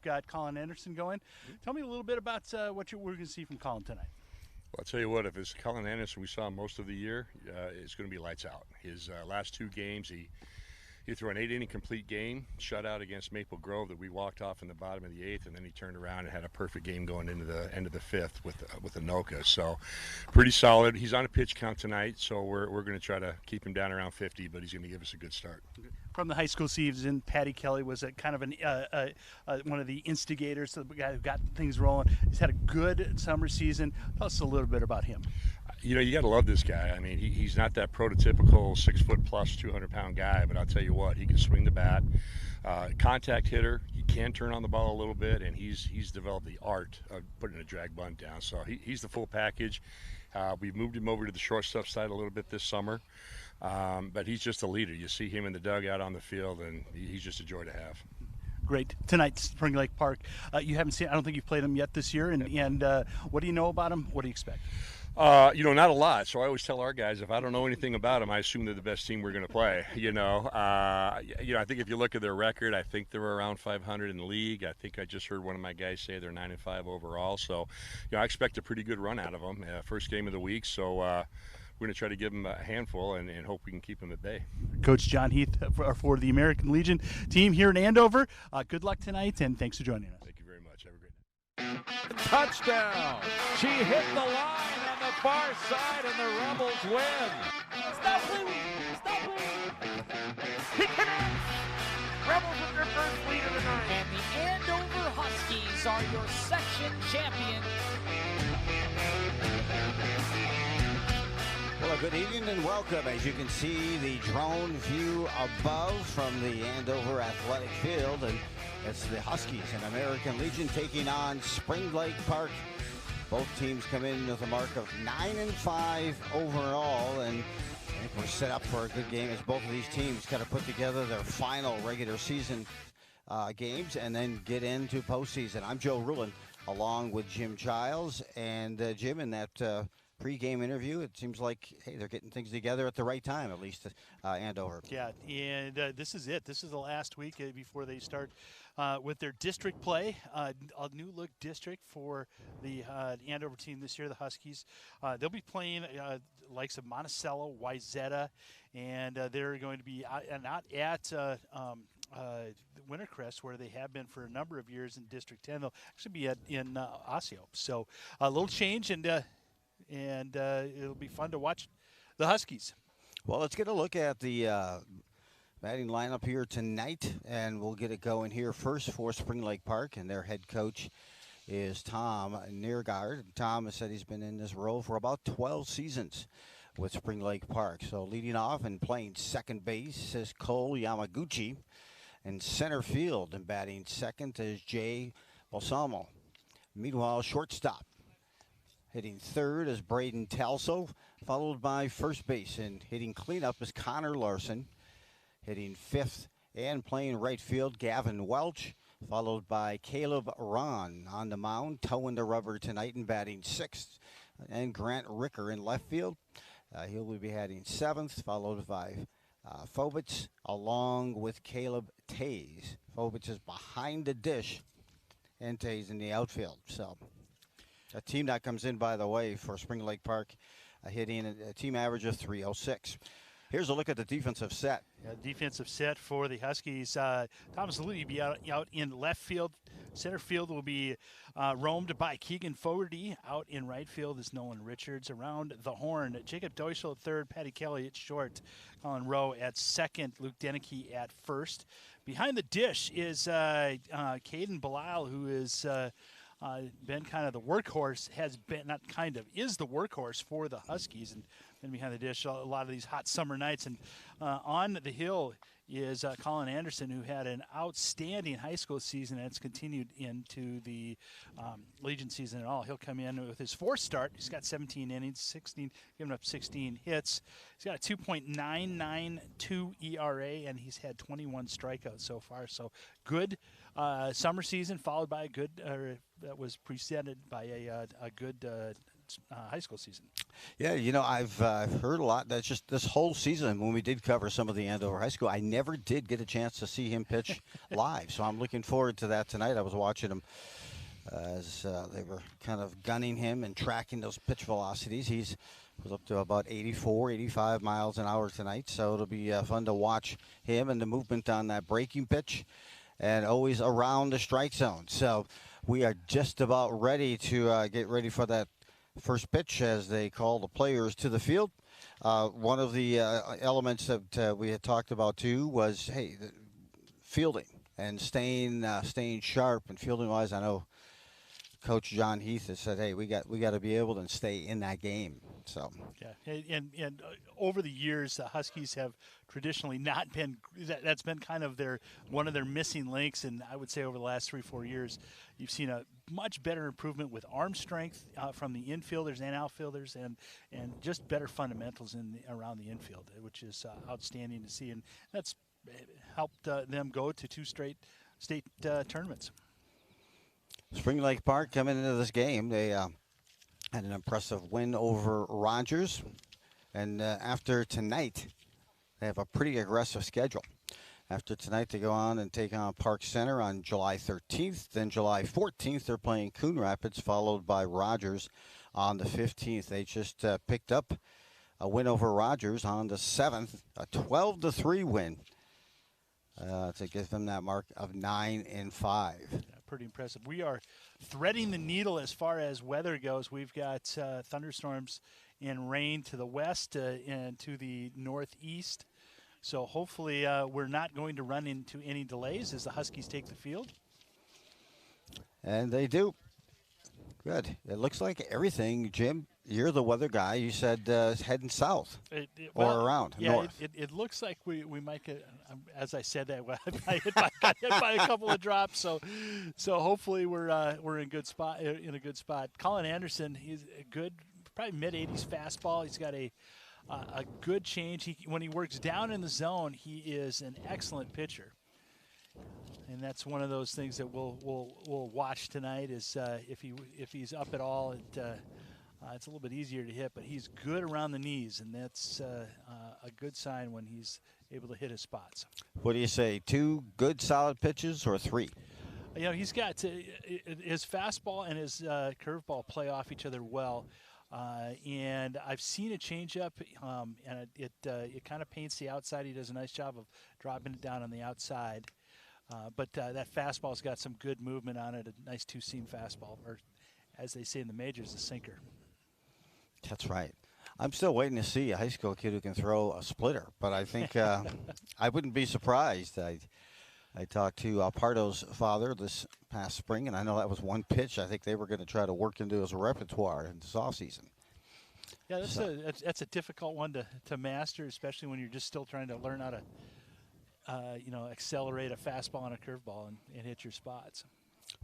got Colin Anderson going. Tell me a little bit about what we're going to see from Colin tonight. Well, I'll tell you what, if it's Colin Anderson we saw most of the year, it's going to be lights out. His last two games, he threw an 8-inning complete game, shutout against Maple Grove that we walked off in the bottom of the eighth, and then he turned around and had a perfect game going into the end of the fifth with Anoka. So pretty solid. He's on a pitch count tonight, so we're going to try to keep him down around 50, but he's going to give us a good start. From the high school season, Patty Kelly was a kind of one of the instigators, the guy who got things rolling. He's had a good summer season. Tell us a little bit about him. You know, you got to love this guy. I mean, he's not that prototypical 6 foot plus 200-pound guy, but I'll tell you what, he can swing the bat. Contact hitter. He can turn on the ball a little bit, and he's developed the art of putting a drag bunt down. So he's the full package. We've moved him over to the shortstop side a little bit this summer, but he's just a leader. You see him in the dugout on the field, and he's just a joy to have. Great. Tonight, Spring Lake Park. You haven't seen. I don't think you've played him yet this year. And what do you know about him? What do you expect? Not a lot. So I always tell our guys, if I don't know anything about them, I assume they're the best team we're going to play. I think if you look at their record, I think they're around 500 in the league. I think I just heard one of my guys say they're 9-5 overall. So, I expect a pretty good run out of them. First game of the week. So we're going to try to give them a handful and hope we can keep them at bay. Coach John Heath for the American Legion team here in Andover. Good luck tonight, and thanks for joining us. Thank you very much. Have a great night. Touchdown! She hit the line on the far side, and the Rebels win. Stop bleeding! Stop bleeding! He connects! Rebels with their first lead of the night. And the Andover Huskies are your section champion. Well, good evening and welcome. As you can see, the drone view above from the Andover Athletic Field, and it's the Huskies and American Legion taking on Spring Lake Park. Both teams come in with a mark of 9-5 overall, and I think we're set up for a good game as both of these teams kind of put together their final regular season games and then get into postseason. I'm Joe Rulin along with Jim Childs, and Jim, in that pre-game interview, it seems like, hey, they're getting things together at the right time, at least Andover. Yeah, and this is it. This is the last week before they start with their district play, a new look district for the Andover team this year, the Huskies. They'll be playing likes of Monticello, Wyzetta, and they're going to be not at Wintercrest, where they have been for a number of years in District 10. They'll actually be in Osseo. So a little change, and it'll be fun to watch the Huskies. Well, let's get a look at the batting lineup here tonight, and we'll get it going here first for Spring Lake Park, and their head coach is Tom Neergaard. Tom has said he's been in this role for about 12 seasons with Spring Lake Park. So leading off and playing second base is Cole Yamaguchi, and center field and batting second is Jay Balsamo. Meanwhile, shortstop hitting third is Braden Talso, followed by first base, and hitting cleanup is Connor Larson. Hitting fifth and playing right field, Gavin Welch, followed by Caleb Ron on the mound, toeing the rubber tonight and batting sixth. And Grant Ricker in left field. He'll be batting seventh, followed by Fobitz, along with Caleb Tays. Fobitz is behind the dish, and Tays in the outfield. So a team that comes in, by the way, for Spring Lake Park, hitting a team average of .306. Here's a look at the defensive set. Defensive set for the Huskies. Thomas Lee will be out in left field. Center field will be roamed by Keegan Fogarty. Out in right field is Nolan Richards. Around the horn, Jacob Deutschel at third, Patty Kelly at short, Colin Rowe at second, Luke Deneke at first. Behind the dish is Caden Belisle, who is been kind of the workhorse, is the workhorse for the Huskies, and behind the dish a lot of these hot summer nights. And on the hill is Colin Anderson, who had an outstanding high school season, and it's continued into the Legion season at all. He'll come in with his fourth start. He's got 17 innings, giving up 16 hits. He's got a 2.992 ERA, and he's had 21 strikeouts so far. So good summer season, followed by a good that was preceded by a good high school season. Yeah, I've heard a lot. That's just this whole season when we did cover some of the Andover High School, I never did get a chance to see him pitch live. So I'm looking forward to that tonight. I was watching him as they were kind of gunning him and tracking those pitch velocities. He's was up to about 84, 85 miles an hour tonight. So it'll be fun to watch him and the movement on that breaking pitch and always around the strike zone. So we are just about ready to get ready for that first pitch as they call the players to the field. One of the elements that we had talked about too was, the fielding and staying sharp. And fielding wise, I know Coach John Heath has said, hey, we got to be able to stay in that game. So yeah, and over the years, the Huskies have traditionally not been. That's been kind of one of their missing links. And I would say over the last 3-4 years, you've seen a much better improvement with arm strength from the infielders and outfielders, and just better fundamentals around the infield, which is outstanding to see. And that's helped them go to 2 straight state tournaments. Spring Lake Park coming into this game, they had an impressive win over Rogers. And after tonight, they have a pretty aggressive schedule. After tonight, they go on and take on Park Center on July 13th. Then July 14th, they're playing Coon Rapids, followed by Rogers on the 15th. They just picked up a win over Rogers on the 7th, a 12-3 win to give them that mark of 9-5. Pretty impressive. We are threading the needle as far as weather goes. We've got thunderstorms and rain to the west and to the northeast. So hopefully we're not going to run into any delays as the Huskies take the field. And they do. Good. It looks like everything, Jim, you're the weather guy. You said it's heading south or around north. It looks like we might get, as I said that, I got hit by a couple of drops. So hopefully we're in a good spot. Colin Anderson, he's a good, probably mid-80s fastball. He's got a good change. When he works down in the zone, he is an excellent pitcher. And that's one of those things that we'll watch tonight. Is if he's up at all, it's a little bit easier to hit. But he's good around the knees, and that's a good sign when he's able to hit his spots. What do you say? 2 good solid pitches or 3? He's got his fastball and his curveball play off each other well. And I've seen a changeup, and it kind of paints the outside. He does a nice job of dropping it down on the outside. But that fastball's got some good movement on it, a nice 2-seam fastball, or as they say in the majors, a sinker. That's right. I'm still waiting to see a high school kid who can throw a splitter, but I think I wouldn't be surprised. I talked to Pardo's father this past spring, and I know that was one pitch I think they were going to try to work into his repertoire in this offseason. Yeah, that's a difficult one to master, especially when you're just still trying to learn how to accelerate a fastball and a curveball and hit your spots.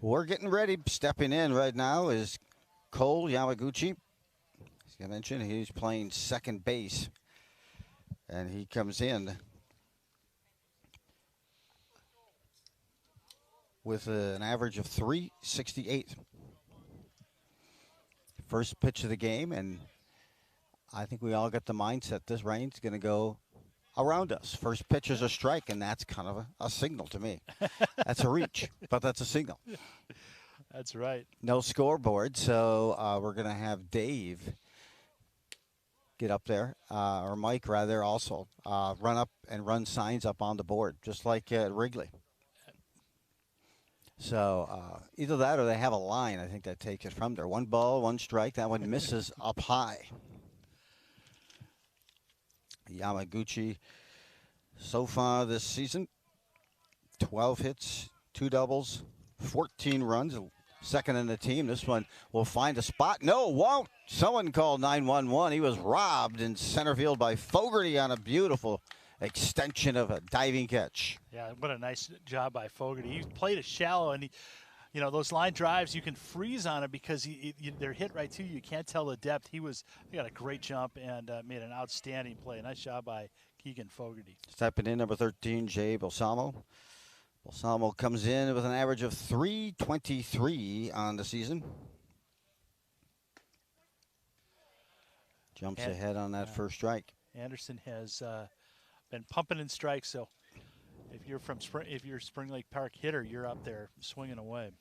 We're getting ready. Stepping in right now is Cole Yamaguchi. As I mentioned, he's playing second base, and he comes in with an average of .368. First pitch of the game, and I think we all got the mindset this rain's going to go around us. First pitch is a strike, and that's kind of a signal to me. That's a reach, but that's a signal. That's right. No scoreboard, so we're going to have Dave get up there, or Mike rather, also run up and run signs up on the board, just like at Wrigley. So either that or they have a line, I think, that takes it from there. 1 ball, 1 strike. That one misses up high. Yamaguchi, so far this season, 12 hits, 2 doubles, 14 runs, second in the team. This one will find a spot. No, won't. Someone called 911. He was robbed in center field by Fogarty on a beautiful extension of a diving catch. Yeah, what a nice job by Fogarty. He played it shallow, and those line drives, you can freeze on it because they're hit right to you. You can't tell the depth. He got a great jump and made an outstanding play. Nice job by Keegan Fogarty. Stepping in, number 13, Jay Balsamo. Balsamo comes in with an average of .323 on the season. Jumps And- ahead on that first strike. Anderson has been pumping in strikes, so if you're Spring Lake Park hitter, you're up there swinging away.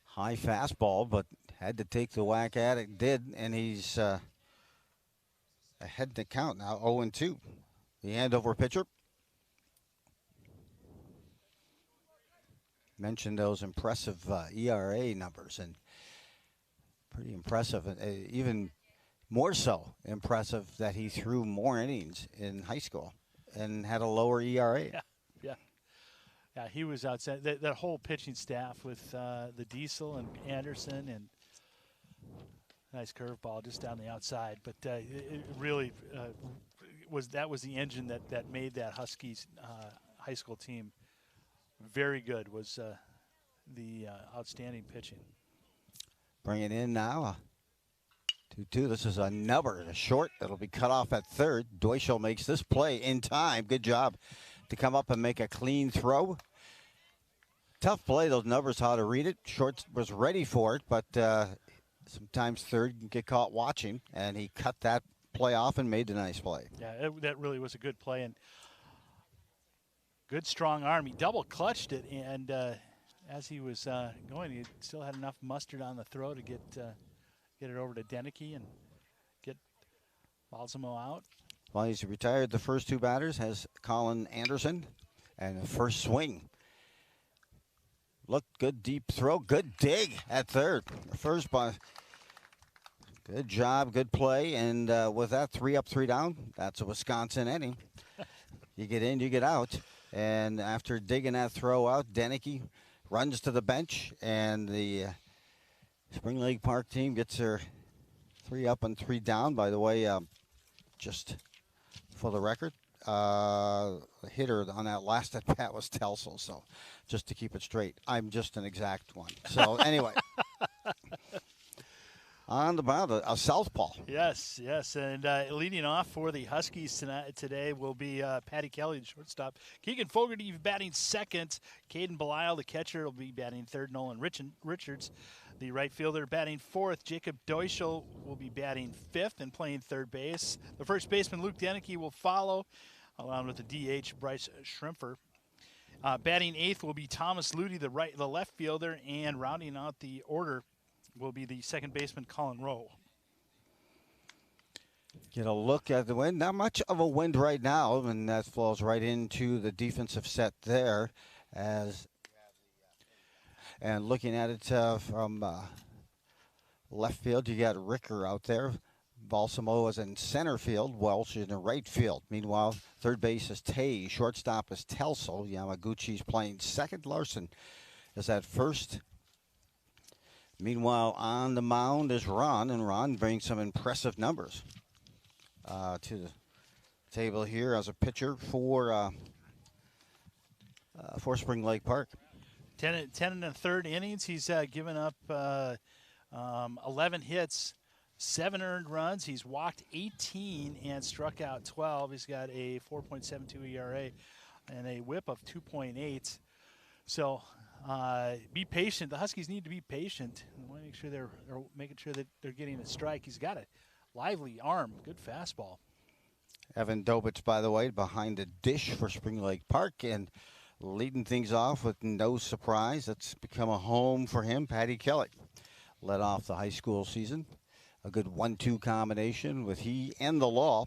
High fastball, but had to take the whack at it. Did, and he's ahead in the count now, 0-2. The Andover pitcher. Mentioned those impressive ERA numbers, and pretty impressive. Even more so impressive that he threw more innings in high school and had a lower ERA. Yeah, he was outside. That whole pitching staff with the Diesel and Anderson, and nice curveball just down the outside. But it really was the engine that made that Huskies high school team very good. Was the outstanding pitching. Bring it in now. 2-2. This is a number, a short that'll be cut off at third. Deutschel makes this play in time. Good job to come up and make a clean throw. Tough play, those numbers, how to read it. Short was ready for it, but sometimes third can get caught watching, and he cut that play off and made the nice play. Yeah, that really was a good play, and good strong arm. He double clutched it, and as he was going, he still had enough mustard on the throw to get it over to Denicky and get Balsamo out. Well, he's retired the first two batters, has Colin Anderson, and the first swing. Look, good deep throw, good dig at third. First by, good job, good play, and with that 3 up, 3 down, that's a Wisconsin inning. You get in, you get out, and after digging that throw out, Denicky runs to the bench, and the Spring Lake Park team gets their 3 up and 3 down. By the way, just for the record, the hitter on that last at bat was Telsel, so just to keep it straight, I'm just an exact one. So anyway, on the mound, a southpaw. Yes, and leading off for the Huskies today will be Patty Kelly, the shortstop. Keegan Fogarty batting second. Caden Belisle, the catcher, will be batting third. Nolan Richards, the right fielder, batting fourth. Jacob Deutschel will be batting fifth and playing third base. The first baseman, Luke Denicky, will follow, along with the DH, Bryce Schrimpfer. Batting eighth will be Thomas Ludy, the left fielder, and rounding out the order will be the second baseman, Colin Rowe. Get a look at the wind. Not much of a wind right now, and that flows right into the defensive set there. And looking at it from left field, you got Ricker out there. Balsamo is in center field. Welsh is in right field. Meanwhile, third base is Tay. Shortstop is Telsel. Yamaguchi's playing second. Larson is at first. Meanwhile, on the mound is Ron, and Ron brings some impressive numbers to the table here as a pitcher for Spring Lake Park. 10 and a third innings. He's given up 11 hits, 7 earned runs. He's walked 18 and struck out 12. He's got a 4.72 ERA and a WHIP of 2.8. So be patient. The Huskies need to be patient. They want to make sure they're making sure that they're getting a strike. He's got a lively arm, good fastball. Evan Dobitz, by the way, behind the dish for Spring Lake Park and leading things off with no surprise. It's become a home for him. Patty Kelly led off the high school season. A good 1-2 combination with he and the law.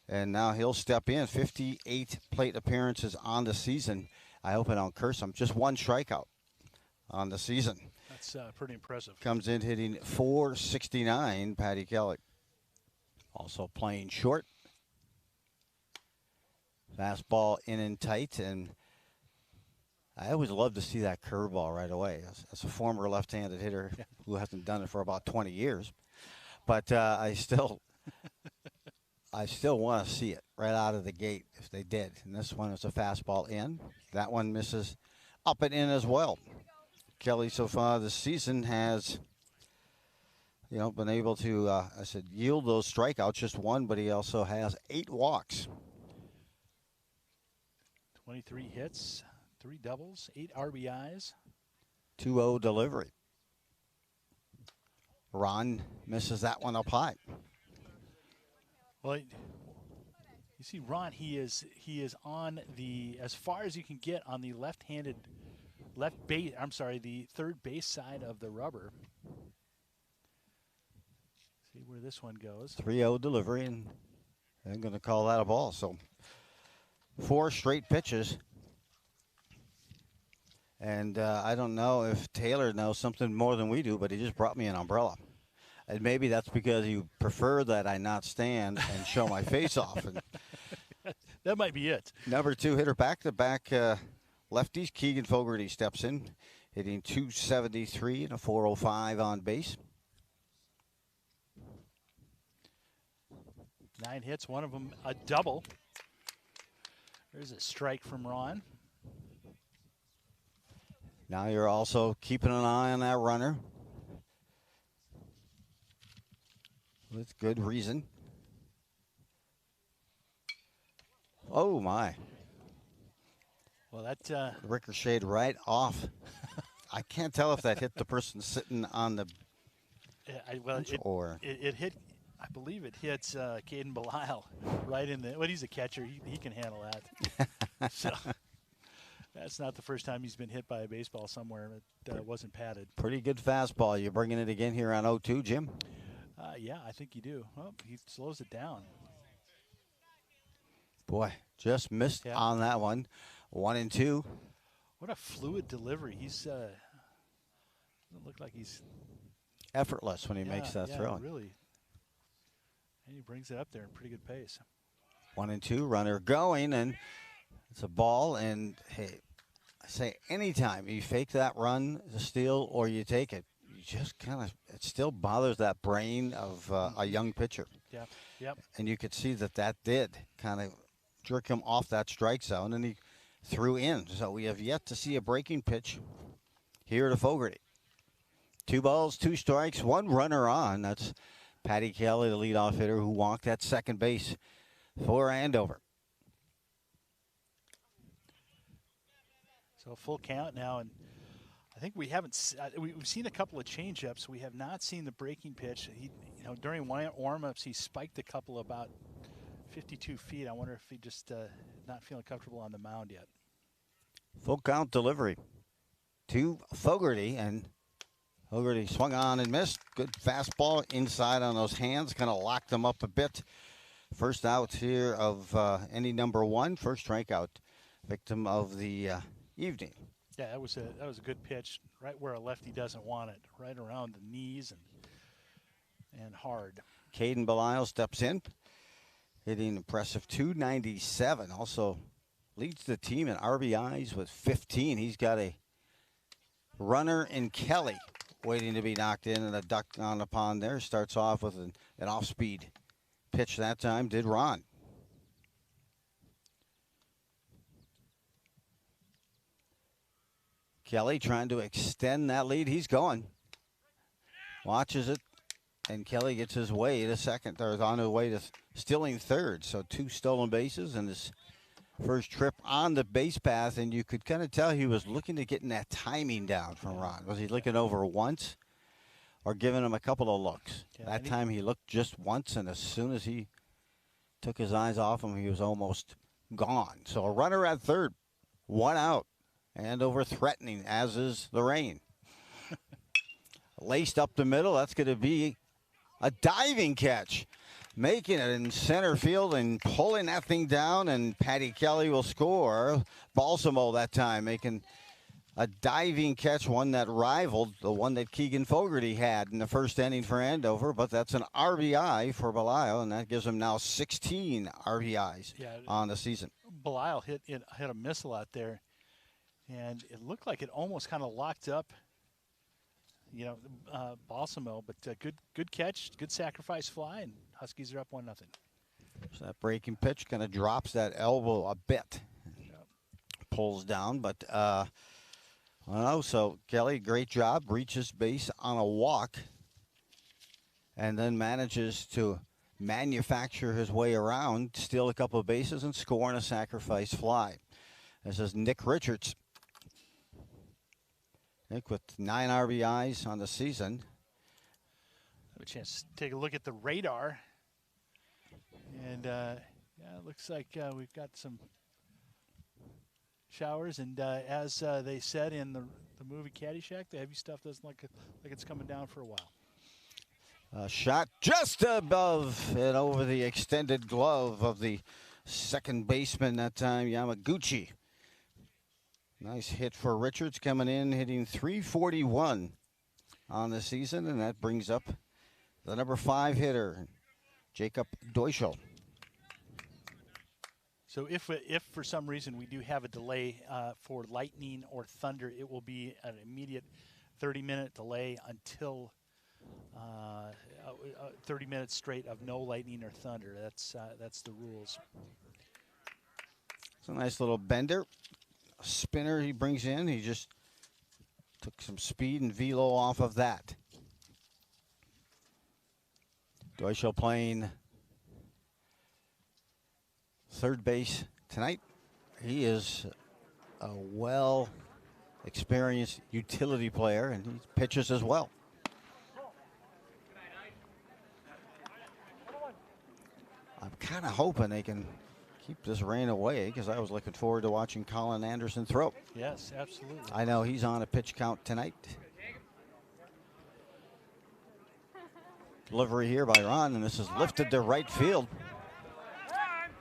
And now he'll step in. 58 plate appearances on the season. I hope I don't curse him. Just 1 strikeout on the season. That's pretty impressive. Comes in hitting .469, Patty Kelly. Also playing short. Fastball in and tight, and I always love to see that curveball right away. As a former left-handed hitter who hasn't done it for about 20 years, but I still want to see it right out of the gate if they did. And this one is a fastball in. That one misses up and in as well. Kelly so far this season has, been able to, yield those strikeouts, just 1, but he also has 8 walks. 23 hits, 3 doubles, 8 RBIs. 2-0 delivery. Ron misses that one up high. Well, you see, Ron, he is on the, as far as you can get on the left-handed, the third base side of the rubber. See where this one goes. 3-0 delivery, and they're going to call that a ball. So 4 straight pitches. And I don't know if Taylor knows something more than we do, but he just brought me an umbrella. And maybe that's because you prefer that I not stand and show my face off. And that might be it. number 2 hitter back-to-back lefties. Keegan Fogarty steps in, hitting .273 and a .405 on base. 9 hits, one of them a double. There's a strike from Ron. Now you're also keeping an eye on that runner. With good reason. Oh, my. Well, that ricocheted right off. I can't tell if that hit the person sitting on the bench or it hit. I believe it hits Caden Belisle right in the. Well, he's a catcher. He can handle that. So that's not the first time he's been hit by a baseball somewhere that wasn't padded. Pretty good fastball. You bringing it again here on 0-2, Jim? Yeah, I think you do. Oh, he slows it down. Boy, just missed on that one. 1-2. What a fluid delivery. He's doesn't look like he's effortless when he makes that throw. Really. And he brings it up there in pretty good pace. 1-2, runner going, and it's a ball. And hey, I say anytime you fake that run to steal or you take it, you just kind of, it still bothers that brain of a young pitcher. Yeah, yep. And you could see that did kind of jerk him off that strike zone, and he threw in. So we have yet to see a breaking pitch here to Fogarty. 2 balls, 2 strikes, 1 runner on. That's Patty Kelly, the leadoff hitter, who walked at second base for Andover. So full count now, and I think we haven't. We've seen a couple of changeups. We have not seen the breaking pitch. He, during warm-ups, he spiked a couple about 52 feet. I wonder if he just not feeling comfortable on the mound yet. Full count delivery to Fogarty, and Fogarty swung on and missed. Good fastball inside on those hands, kind of locked them up a bit. First out here of any number 1, first strikeout, victim of the evening. Yeah, that was a good pitch, right where a lefty doesn't want it, right around the knees and hard. Caden Belisle steps in, hitting impressive .297. Also leads the team in RBIs with 15. He's got a runner in Kelly waiting to be knocked in, and a duck on the pond there. Starts off with an off-speed pitch that time, did Ron. Kelly trying to extend that lead. He's going. Watches it, and Kelly gets his way to second, or is on his way to stealing third. So 2 stolen bases in his first trip on the base path, and you could kind of tell he was looking to getting that timing down from Ron. Was he looking over once or giving him a couple of looks? Yeah, that time he looked just once, and as soon as he took his eyes off him, he was almost gone. So a runner at third, 1 out. Andover threatening, as is the rain. Laced up the middle, that's going to be a diving catch. Making it in center field and pulling that thing down, and Patty Kelly will score. Balsamo that time making a diving catch, one that rivaled the one that Keegan Fogarty had in the first inning for Andover, but that's an RBI for Belisle, and that gives him now 16 RBIs on the season. Belisle hit a missile out there, and it looked like it almost kind of locked up, Balsamo, but good catch, good sacrifice fly, and Huskies are up 1-0. So that breaking pitch kind of drops that elbow a bit, pulls down, but I don't know. So Kelly, great job, reaches base on a walk, and then manages to manufacture his way around, steal a couple of bases, and score on a sacrifice fly. This is Nick Richards. Nick with 9 RBIs on the season. a chance to take a look at the radar. And yeah, it looks like we've got some showers. And as they said in the movie Caddyshack, the heavy stuff doesn't look like it's coming down for a while. Shot just above and over the extended glove of the second baseman that time, Yamaguchi. Nice hit for Richards coming in, hitting .341 on the season, and that brings up the number 5 hitter, Jacob Deuschel. So if for some reason we do have a delay for lightning or thunder, it will be an immediate 30-minute delay until 30 minutes straight of no lightning or thunder. That's the rules. It's a nice little bender. A spinner he brings in. He just took some speed and velo off of that. Deuschel playing third base tonight. He is a well-experienced utility player, and he pitches as well. I'm kind of hoping they can keep this rain away, because I was looking forward to watching Colin Anderson throw. Yes, absolutely. I know he's on a pitch count tonight. Delivery here by Ron, and this is lifted to right field.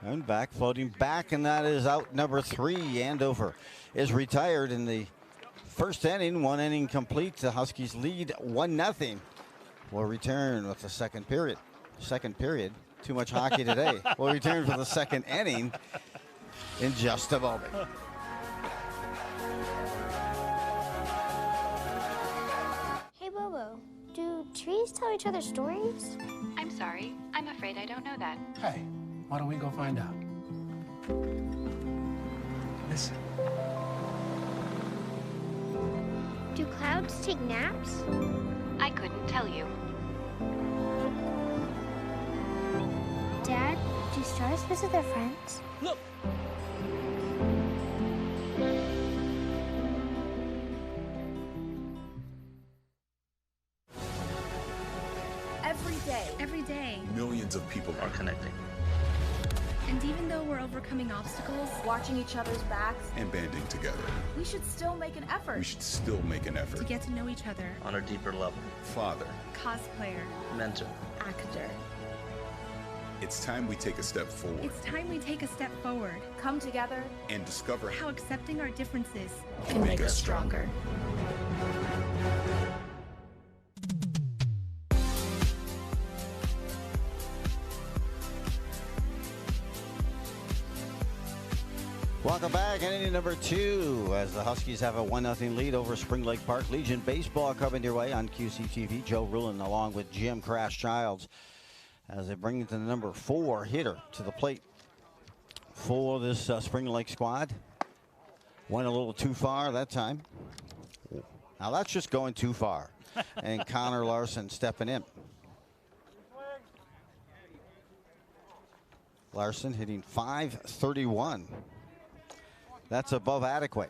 And back, floating back, and that is out number 3. Andover is retired in the first inning. 1 inning complete. The Huskies lead 1-0. Will return with the second period. Too much hockey today. We'll return for the second inning in just a moment. Hey, Bobo, do trees tell each other stories? I'm sorry. I'm afraid I don't know that. Hey, why don't we go find out? Listen. Do clouds take naps? I couldn't tell you. Dad, do stars visit their friends? Look! Every day, millions of people are connecting. And even though we're overcoming obstacles, watching each other's backs, and banding together, we should still make an effort. To get to know each other. On a deeper level. Father. Cosplayer. Mentor. Actor. It's time we take a step forward. It's time we take a step forward. Come together. And discover how accepting our differences can make us stronger. Welcome back. Inning number 2 as the Huskies have a 1-0 lead over Spring Lake Park. Legion baseball coming your way on QCTV. Joe Rulin along with Jim Crash Childs as they bring the number 4 hitter to the plate for this Spring Lake squad. Went a little too far that time. Now that's just going too far. And Connor Larson stepping in. Larson hitting .531. That's above adequate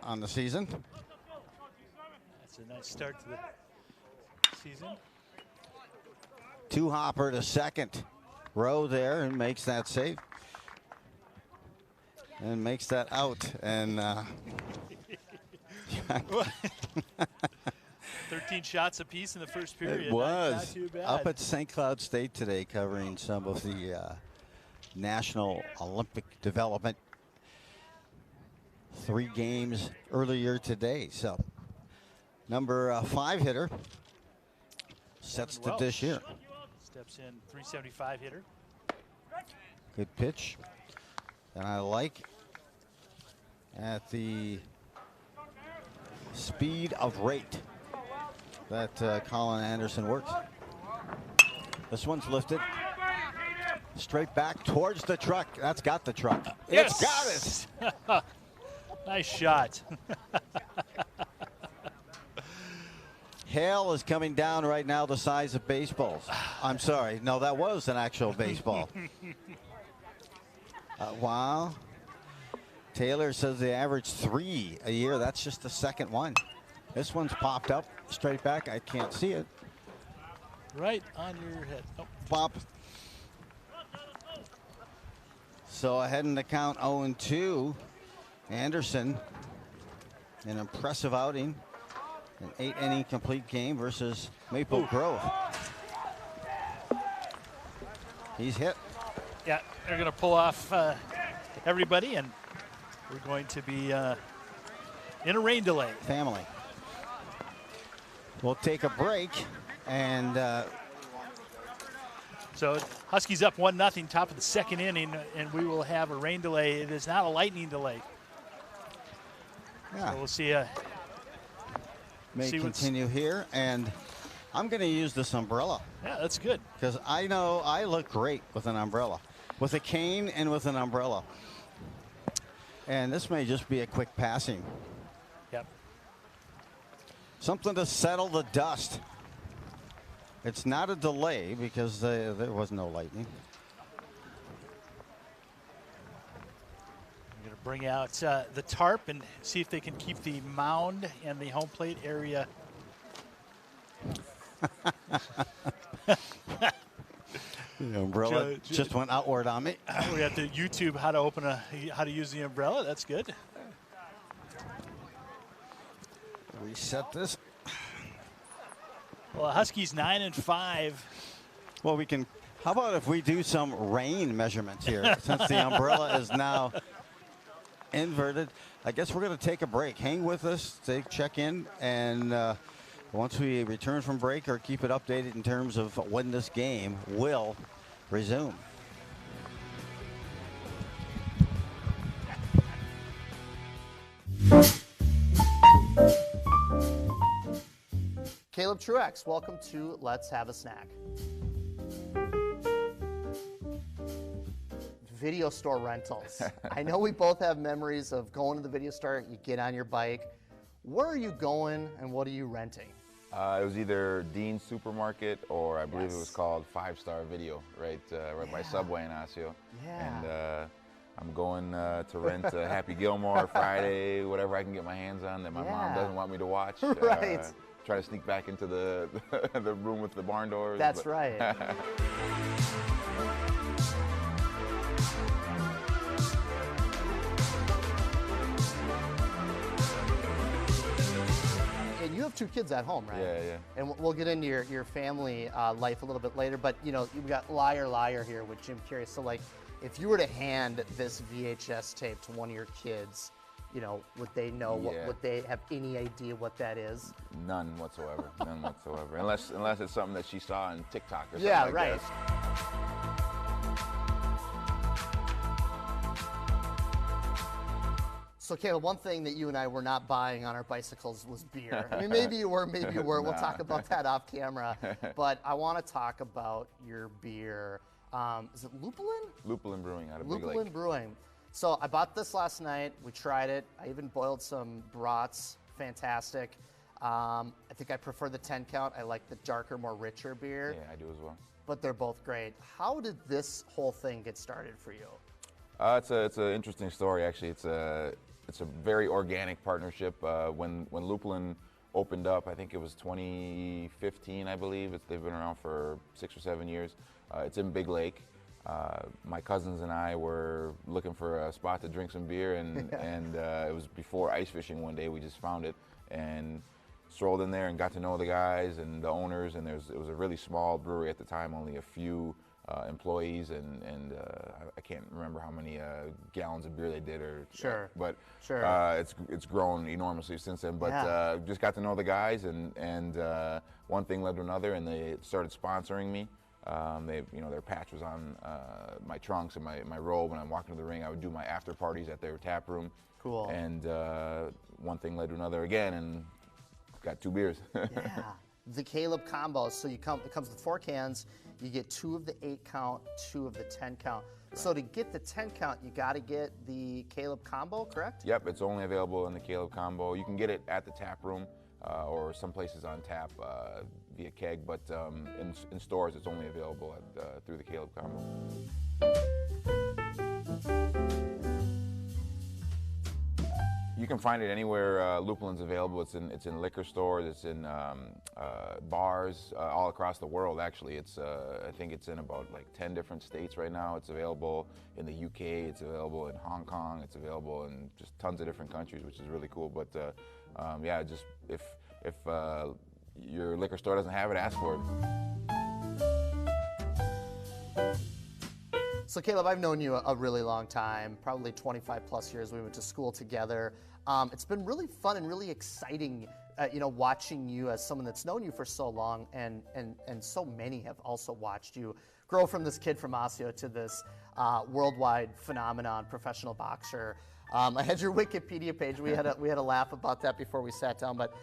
on the season. That's a nice start to the season. Two hopper to second row there and makes that save. And makes that out. And 13 shots apiece in the first period. It was. Not too bad. Up at St. Cloud State today covering some of the National Olympic development. 3 games earlier today. So number 5 hitter sets the dish here. Steps in, .375 hitter. Good pitch. And I like at the speed of rate that Colin Anderson works. This one's lifted. Straight back towards the truck. That's got the truck. Yes! It's got it. Nice shot. Hail is coming down right now the size of baseballs. I'm sorry. No, that was an actual baseball. Wow. Taylor says they average 3 a year. That's just the second one. This one's popped up straight back. I can't see it. Right on your head. Oh. Bop. So ahead in the count 0-2. Anderson, an impressive outing. An 8-inning complete game versus Maple Grove. He's hit. Yeah, they're going to pull off everybody, and we're going to be in a rain delay. Family. We'll take a break, and so Huskies up 1-0, top of the second inning, and we will have a rain delay. It is not a lightning delay. Yeah. So we'll see. May continue here, and I'm going to use this umbrella. Yeah, that's good. Because I know I look great with an umbrella, with a cane and with an umbrella. And this may just be a quick passing. Yep. Something to settle the dust. It's not a delay because there was no lightning. I'm going to bring out the tarp and see if they can keep the mound and the home plate area. The umbrella just went outward on me. We have to YouTube how to use the umbrella. That's good. Reset this. Well, Huskies 9-5. Well, we can. How about if we do some rain measurements here, since the umbrella is now inverted? I guess we're going to take a break. Hang with us, check in, and once we return from break, or keep it updated in terms of when this game will resume. Caleb Truex, welcome to Let's Have a Snack. Video store rentals. I know we both have memories of going to the video store, you get on your bike. Where are you going and what are you renting? It was either Dean's Supermarket or I believe it was called 5 Star Video, right by Subway in Osseo. Yeah. And I'm going to rent Happy Gilmore Friday, whatever I can get my hands on that my mom doesn't want me to watch. Right. Try to sneak back into the the room with the barn doors. That's right. And you have 2 kids at home, right? Yeah, yeah. And we'll get into your family life a little bit later, but you know, you've got Liar Liar here with Jim Carrey. So like, if you were to hand this VHS tape to one of your kids, you know, would they know would they have any idea what that is? None whatsoever. None whatsoever. Unless it's something that she saw on TikTok or something Yeah, right. So, Caleb, one thing that you and I were not buying on our bicycles was beer. I mean, maybe you were, maybe you were. We'll talk about that off camera. But I want to talk about your beer. Is it Lupulin? Lupulin Brewing out of Big Lake. Lupulin Brewing. So I bought this last night. We tried it. I even boiled some brats. Fantastic. I think I prefer the 10 count. I like the darker, more richer beer. Yeah, I do as well. But they're both great. How did this whole thing get started for you? It's an interesting story, actually. It's a very organic partnership. When Lupulin opened up, I think it was 2015, I believe. They've been around for 6 or 7 years. It's in Big Lake. My cousins and I were looking for a spot to drink some beer, and it was before ice fishing one day. We just found it and strolled in there and got to know the guys and the owners. And it was a really small brewery at the time, only a few employees, and I can't remember how many gallons of beer they did, but it's grown enormously since then. But just got to know the guys, and one thing led to another, and they started sponsoring me. Their patch was on my trunks and my robe. When I'm walking to the ring, I would do my after parties at their tap room. Cool. And one thing led to another again, and got 2 beers. Yeah. The Caleb combo. So it comes with 4 cans. You get 2 of the 8 count, 2 of the 10 count. Right. So to get the 10 count, you got to get the Caleb combo, correct? Yep, it's only available in the Caleb combo. You can get it at the tap room or some places on tap via keg, but in stores it's only available through the Caleb combo. You can find it anywhere Lupulin's available. It's in liquor stores. It's in bars all across the world. Actually, I think it's in about like 10 different states right now. It's available in the UK. It's available in Hong Kong. It's available in just tons of different countries, which is really cool. But yeah, just if your liquor store doesn't have it, ask for it. So Caleb, I've known you a really long time, probably 25 plus years. We went to school together. It's been really fun and really exciting, watching you as someone that's known you for so long, and so many have also watched you grow from this kid from Osseo to this worldwide phenomenon, professional boxer. I had your Wikipedia page. We had a laugh about that before we sat down, but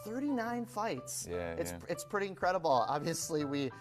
39 fights. Yeah, it's pretty incredible. Obviously, we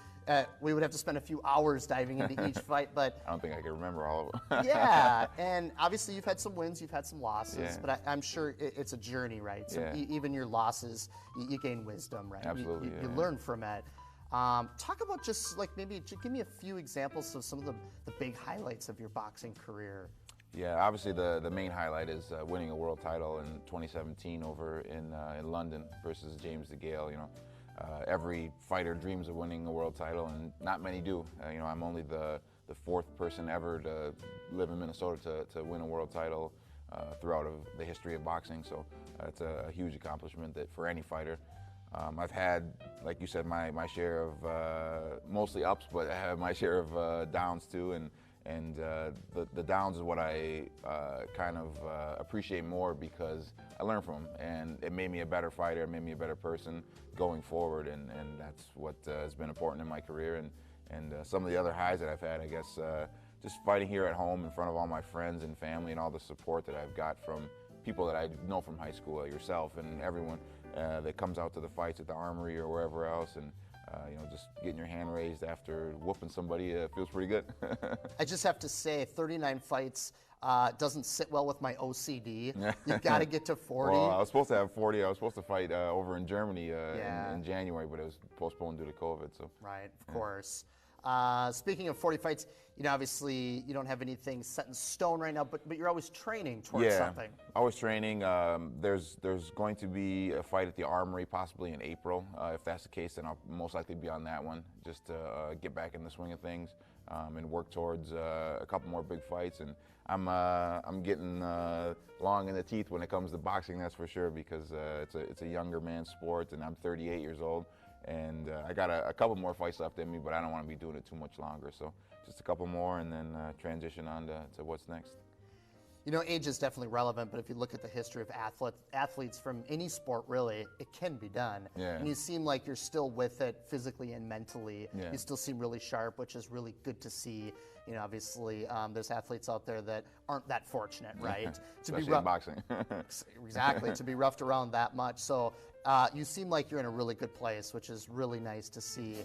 would have to spend a few hours diving into each fight, but I don't think I can remember all of them. yeah, and obviously you've had some wins, you've had some losses, Yeah. but I'm sure it's a journey, right? So Yeah. even your losses, you gain wisdom, right? Absolutely, You learn from it. Talk about just like maybe just give me a few examples of some of the big highlights of your boxing career. Yeah, obviously the main highlight is winning a world title in 2017 over in London versus James DeGale. Every fighter dreams of winning a world title, and not many do. I'm only the fourth person ever to live in Minnesota to win a world title throughout the history of boxing. So it's a huge accomplishment that for any fighter. I've had, like you said, my share of mostly ups, but I have my share of downs too. And the downs is what I kind of appreciate more because I learned from them, and it made me a better fighter, it made me a better person going forward, and that's what has been important in my career. And some of the other highs that I've had, I guess, just fighting here at home in front of all my friends and family, and all the support that I've got from people that I know from high school, yourself and everyone that comes out to the fights at the Armory or wherever else, and just getting your hand raised after whooping somebody feels pretty good. I just have to say, 39 fights doesn't sit well with my OCD. You've got to get to 40. Well, I was supposed to have 40. I was supposed to fight over in Germany in January, but it was postponed due to COVID. So right, of course. Speaking of 40 fights, obviously you don't have anything set in stone right now, but you're always training towards something. Always training. There's going to be a fight at the Armory possibly in April. If that's the case, then I'll most likely be on that one, just to get back in the swing of things and work towards a couple more big fights. And I'm getting long in the teeth when it comes to boxing, that's for sure, because it's a younger man's sport, and I'm 38 years old. And I got a couple more fights left in me, but I don't want to be doing it too much longer. So just a couple more, and then transition on to what's next. Age is definitely relevant, but if you look at the history of athletes from any sport, really, it can be done. Yeah. And you seem like you're still with it physically and mentally. Yeah. You still seem really sharp, which is really good to see. Obviously, there's athletes out there that aren't that fortunate, right? Especially in boxing. Exactly, to be roughed around that much. So you seem like you're in a really good place, which is really nice to see.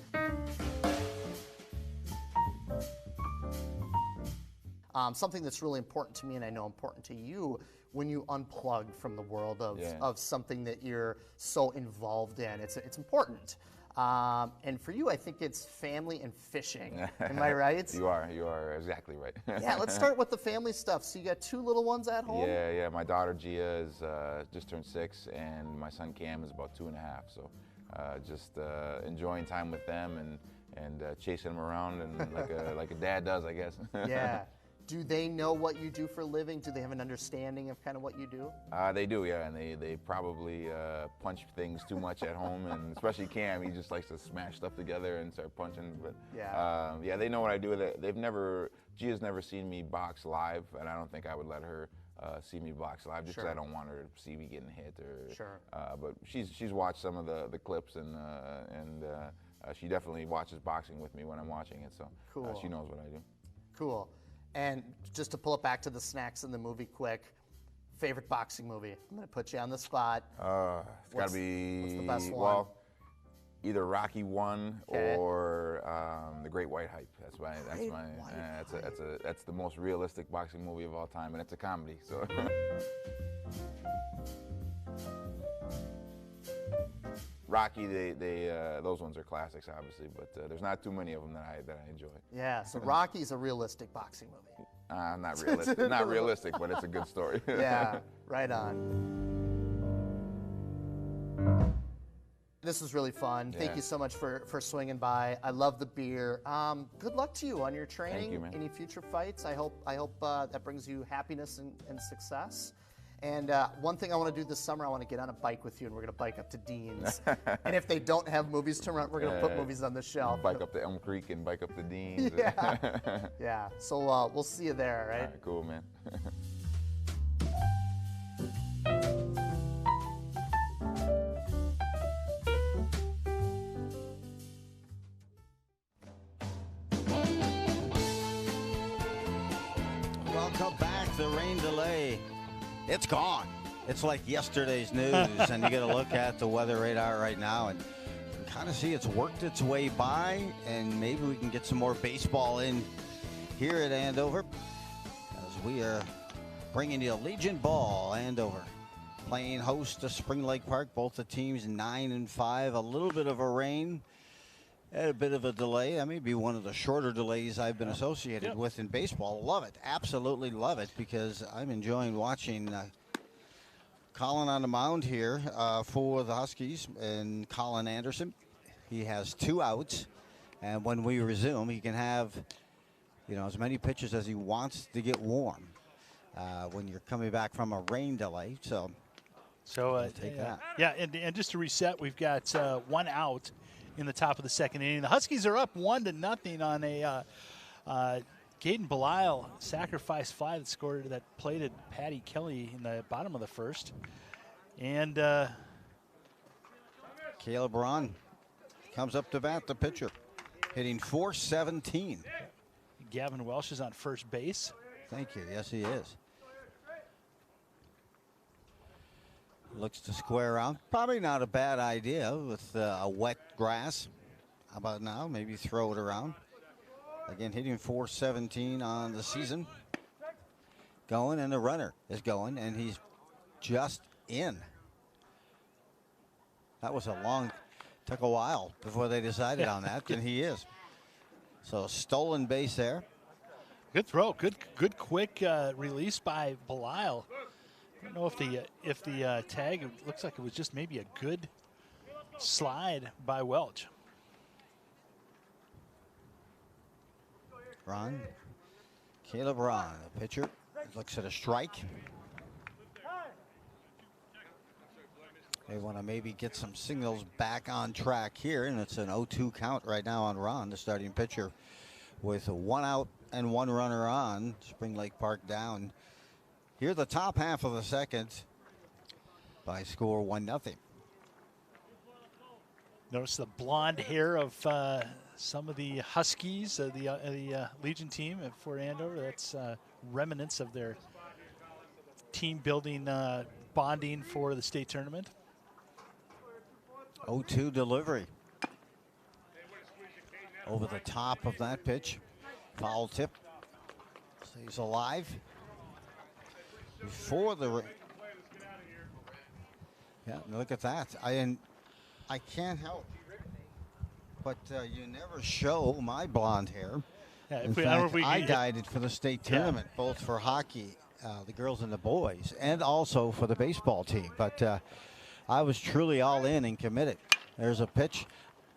Something that's really important to me, and I know important to you, when you unplug from the world of something that you're so involved in. It's important. And for you, I think it's family and fishing. Am I right? You are exactly right. Yeah, let's start with the family stuff. So you got two little ones at home? Yeah. My daughter Gia is just turned 6, and my son Cam is about 2.5. So just enjoying time with them and chasing them around, and like a dad does, I guess. Yeah. Do they know what you do for a living? Do they have an understanding of kind of what you do? They do, yeah, and they probably punch things too much at home, and especially Cam, he just likes to smash stuff together and start punching. But yeah, they know what I do. Gia's never seen me box live, and I don't think I would let her see me box live, just because I don't want her to see me getting hit. But she's watched some of the clips, and she definitely watches boxing with me when I'm watching it. So cool. She knows what I do. Cool. And just to pull it back to the snacks in the movie quick, favorite boxing movie? I'm going to put you on the spot. It's got to be, what's the best one? Well, either Rocky 1 or The Great White Hype. That's the most realistic boxing movie of all time, and it's a comedy. So. Rocky, those ones are classics, obviously, but there's not too many of them that I enjoy. Yeah, so Rocky's a realistic boxing movie. Not realistic. Not realistic, but it's a good story. Yeah, right on. This was really fun. Yeah. Thank you so much for swinging by. I love the beer. Good luck to you on your training. Thank you, man. Any future fights. I hope that brings you happiness and success. And one thing I want to do this summer, I want to get on a bike with you, and we're going to bike up to Dean's. And if they don't have movies to run, we're going to put movies on the shelf. Bike up to Elm Creek and bike up to Dean's. Yeah. Yeah. So we'll see you there, right? All right, cool, man. Welcome back. The rain delay, it's gone. It's like yesterday's news, and you get a look at the weather radar right now, and you can kind of see it's worked its way by, and maybe we can get some more baseball in here at Andover, as we are bringing you Legion Ball. Andover playing host to Spring Lake Park. Both the teams 9-5. A little bit of a rain. Had a bit of a delay. That may be one of the shorter delays I've been associated with in baseball. Love it. Absolutely love it, because I'm enjoying watching Colin on the mound here for the Huskies, and Colin Anderson. He has 2 outs, and when we resume, he can have, as many pitches as he wants to get warm when you're coming back from a rain delay. So we'll take that. Yeah, and just to reset, we've got 1 out in the top of the second inning. The Huskies are up 1-0 on a Gaden Belisle sacrifice fly that plated Patty Kelly in the bottom of the first. And Caleb Ron comes up to bat, the pitcher, hitting .417. Gavin Welsh is on first base. Thank you. Yes, he is. Looks to square out. Probably not a bad idea with a wet grass. How about now? Maybe throw it around. Again, hitting .417 on the season. Going, and the runner is going, and he's just in. That was took a while before they decided on that, and he is. So stolen base there. Good throw. Good quick release by Belisle. I don't know if the tag, it looks like it was just maybe a good slide by Welch. Ron, Caleb Ron, the pitcher, looks at a strike. They want to maybe get some signals back on track here, and it's an 0-2 count right now on Ron, the starting pitcher, with 1 out and 1 runner on. Spring Lake Park down here the top half of the second by score 1-0. Notice the blonde hair of some of the Huskies, the Legion team for Andover. That's remnants of their team building bonding for the state tournament. 0-2 delivery. Over the top of that pitch. Foul tip. Stays alive. Before the... Yeah, look at that. I can't help, but you never show my blonde hair. Yeah, In fact, I dyed it for the state tournament, both for hockey, the girls and the boys, and also for the baseball team. But I was truly all in and committed. There's a pitch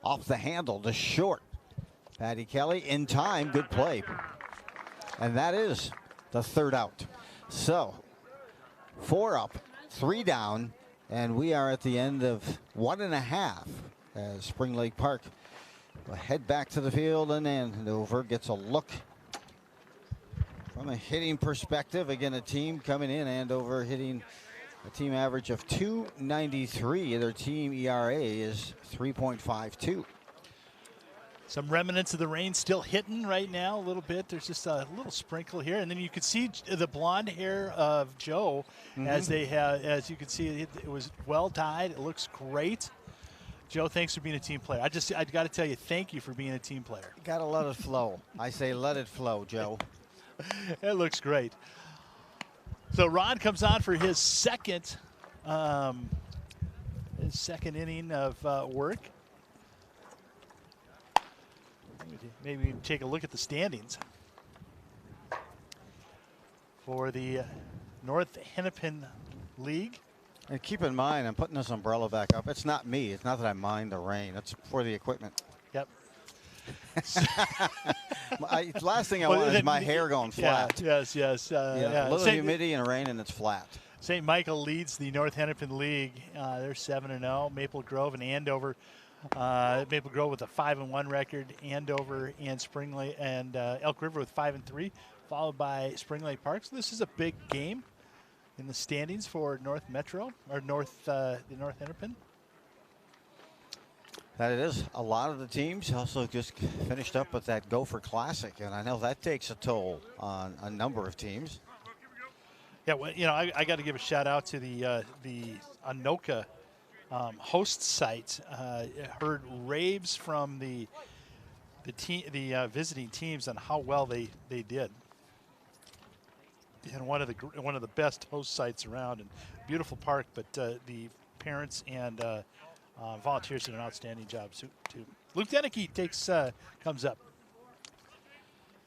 off the handle to short. Patty Kelly in time, good play. And that is the 3rd out. So 4 up, 3 down, and we are at the end of 1.5 as Spring Lake Park will head back to the field, and Andover gets a look from a hitting perspective. Again, a team coming in, Andover hitting a team average of .293. Their team ERA is 3.52. Some remnants of the rain still hitting right now a little bit. There's just a little sprinkle here, and then you can see the blonde hair of Joe as you can see it was well dyed. It looks great. Joe, thanks for being a team player. I got to tell you, thank you for being a team player. Gotta let it flow. I say let it flow, Joe. It looks great. So Ron comes on for his second inning of work. Maybe take a look at the standings. for the North Hennepin League. And keep in mind, I'm putting this umbrella back up. It's not me. It's not that I mind the rain. It's for the equipment. Yep. Last thing I want is my hair going flat. Yes. A little humidity and rain, and it's flat. St. Michael leads the North Hennepin League. They're 7-0. Maple Grove and Andover. Maple Grove with a 5-1 record. Andover and Spring Lake and Elk River with 5-3, followed by Spring Lake Park. So this is a big game in the standings for North Metro or the North Hennepin. That it is. A lot of the teams also just finished up with that Gopher Classic, and I know that takes a toll on a number of teams. Yeah, well, I got to give a shout out to the Anoka host site. Heard raves from the visiting teams on how well they did. And one of the best host sites around, and beautiful park. But the parents and volunteers did an outstanding job too. Luke Deneke comes up.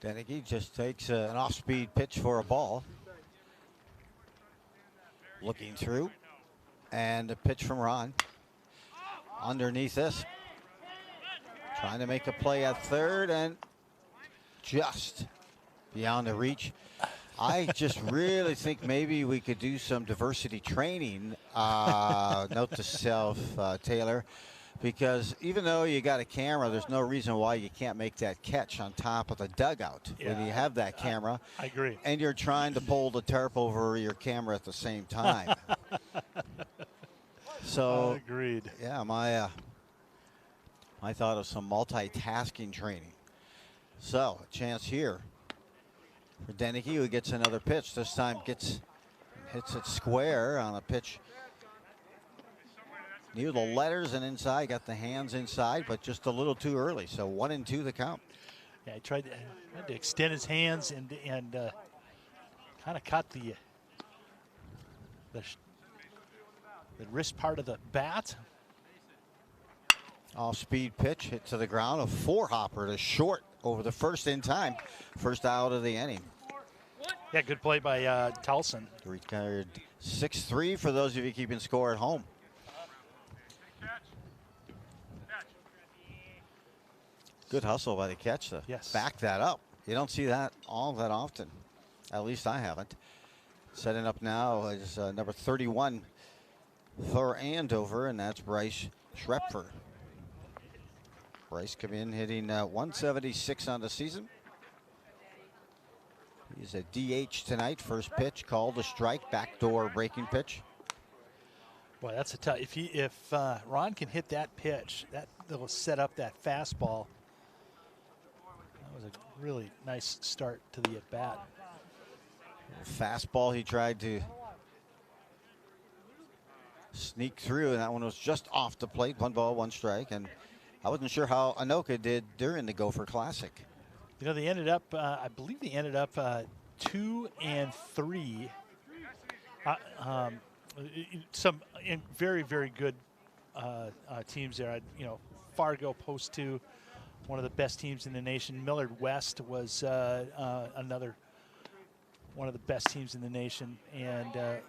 Deneke just takes an off-speed pitch for a ball. Looking through, and a pitch from Ron. Underneath this, trying to make a play at third, and just beyond the reach. I just really think maybe we could do some diversity training. Note to self, Taylor, because even though you got a camera, there's no reason why you can't make that catch on top of the dugout when you have that camera. I agree. And you're trying to pull the tarp over your camera at the same time. So agreed. Yeah, my thought of some multitasking training. So a chance here for Deneke, who gets another pitch. This time hits it square on a pitch near the letters and inside. Got the hands inside, but just a little too early. So 1-2 the count. Yeah, he tried to extend his hands and kind of caught the wrist part of the bat. Off-speed pitch hit to the ground. A four-hopper to short over the first in time. First out of the inning. Yeah, good play by Towson. Retired 6-3 for those of you keeping score at home. Good hustle by the catch to back that up. You don't see that all that often. At least I haven't. Setting up now is number 31 for Andover, and that's Bryce Schrepfer. Bryce come in hitting 176 on the season. He's a DH tonight. First pitch called a strike, backdoor breaking pitch. Boy, that's a tough. If Ron can hit that pitch, that'll set up that fastball. That was a really nice start to the at bat. Fastball he tried to sneak through, and that one was just off the plate. 1 ball, 1 strike, and I wasn't sure how Anoka did during the Gopher Classic. They ended up, I believe they ended up 2-3. Some very, very good teams there. Fargo Post 2, one of the best teams in the nation. Millard West was another one of the best teams in the nation, and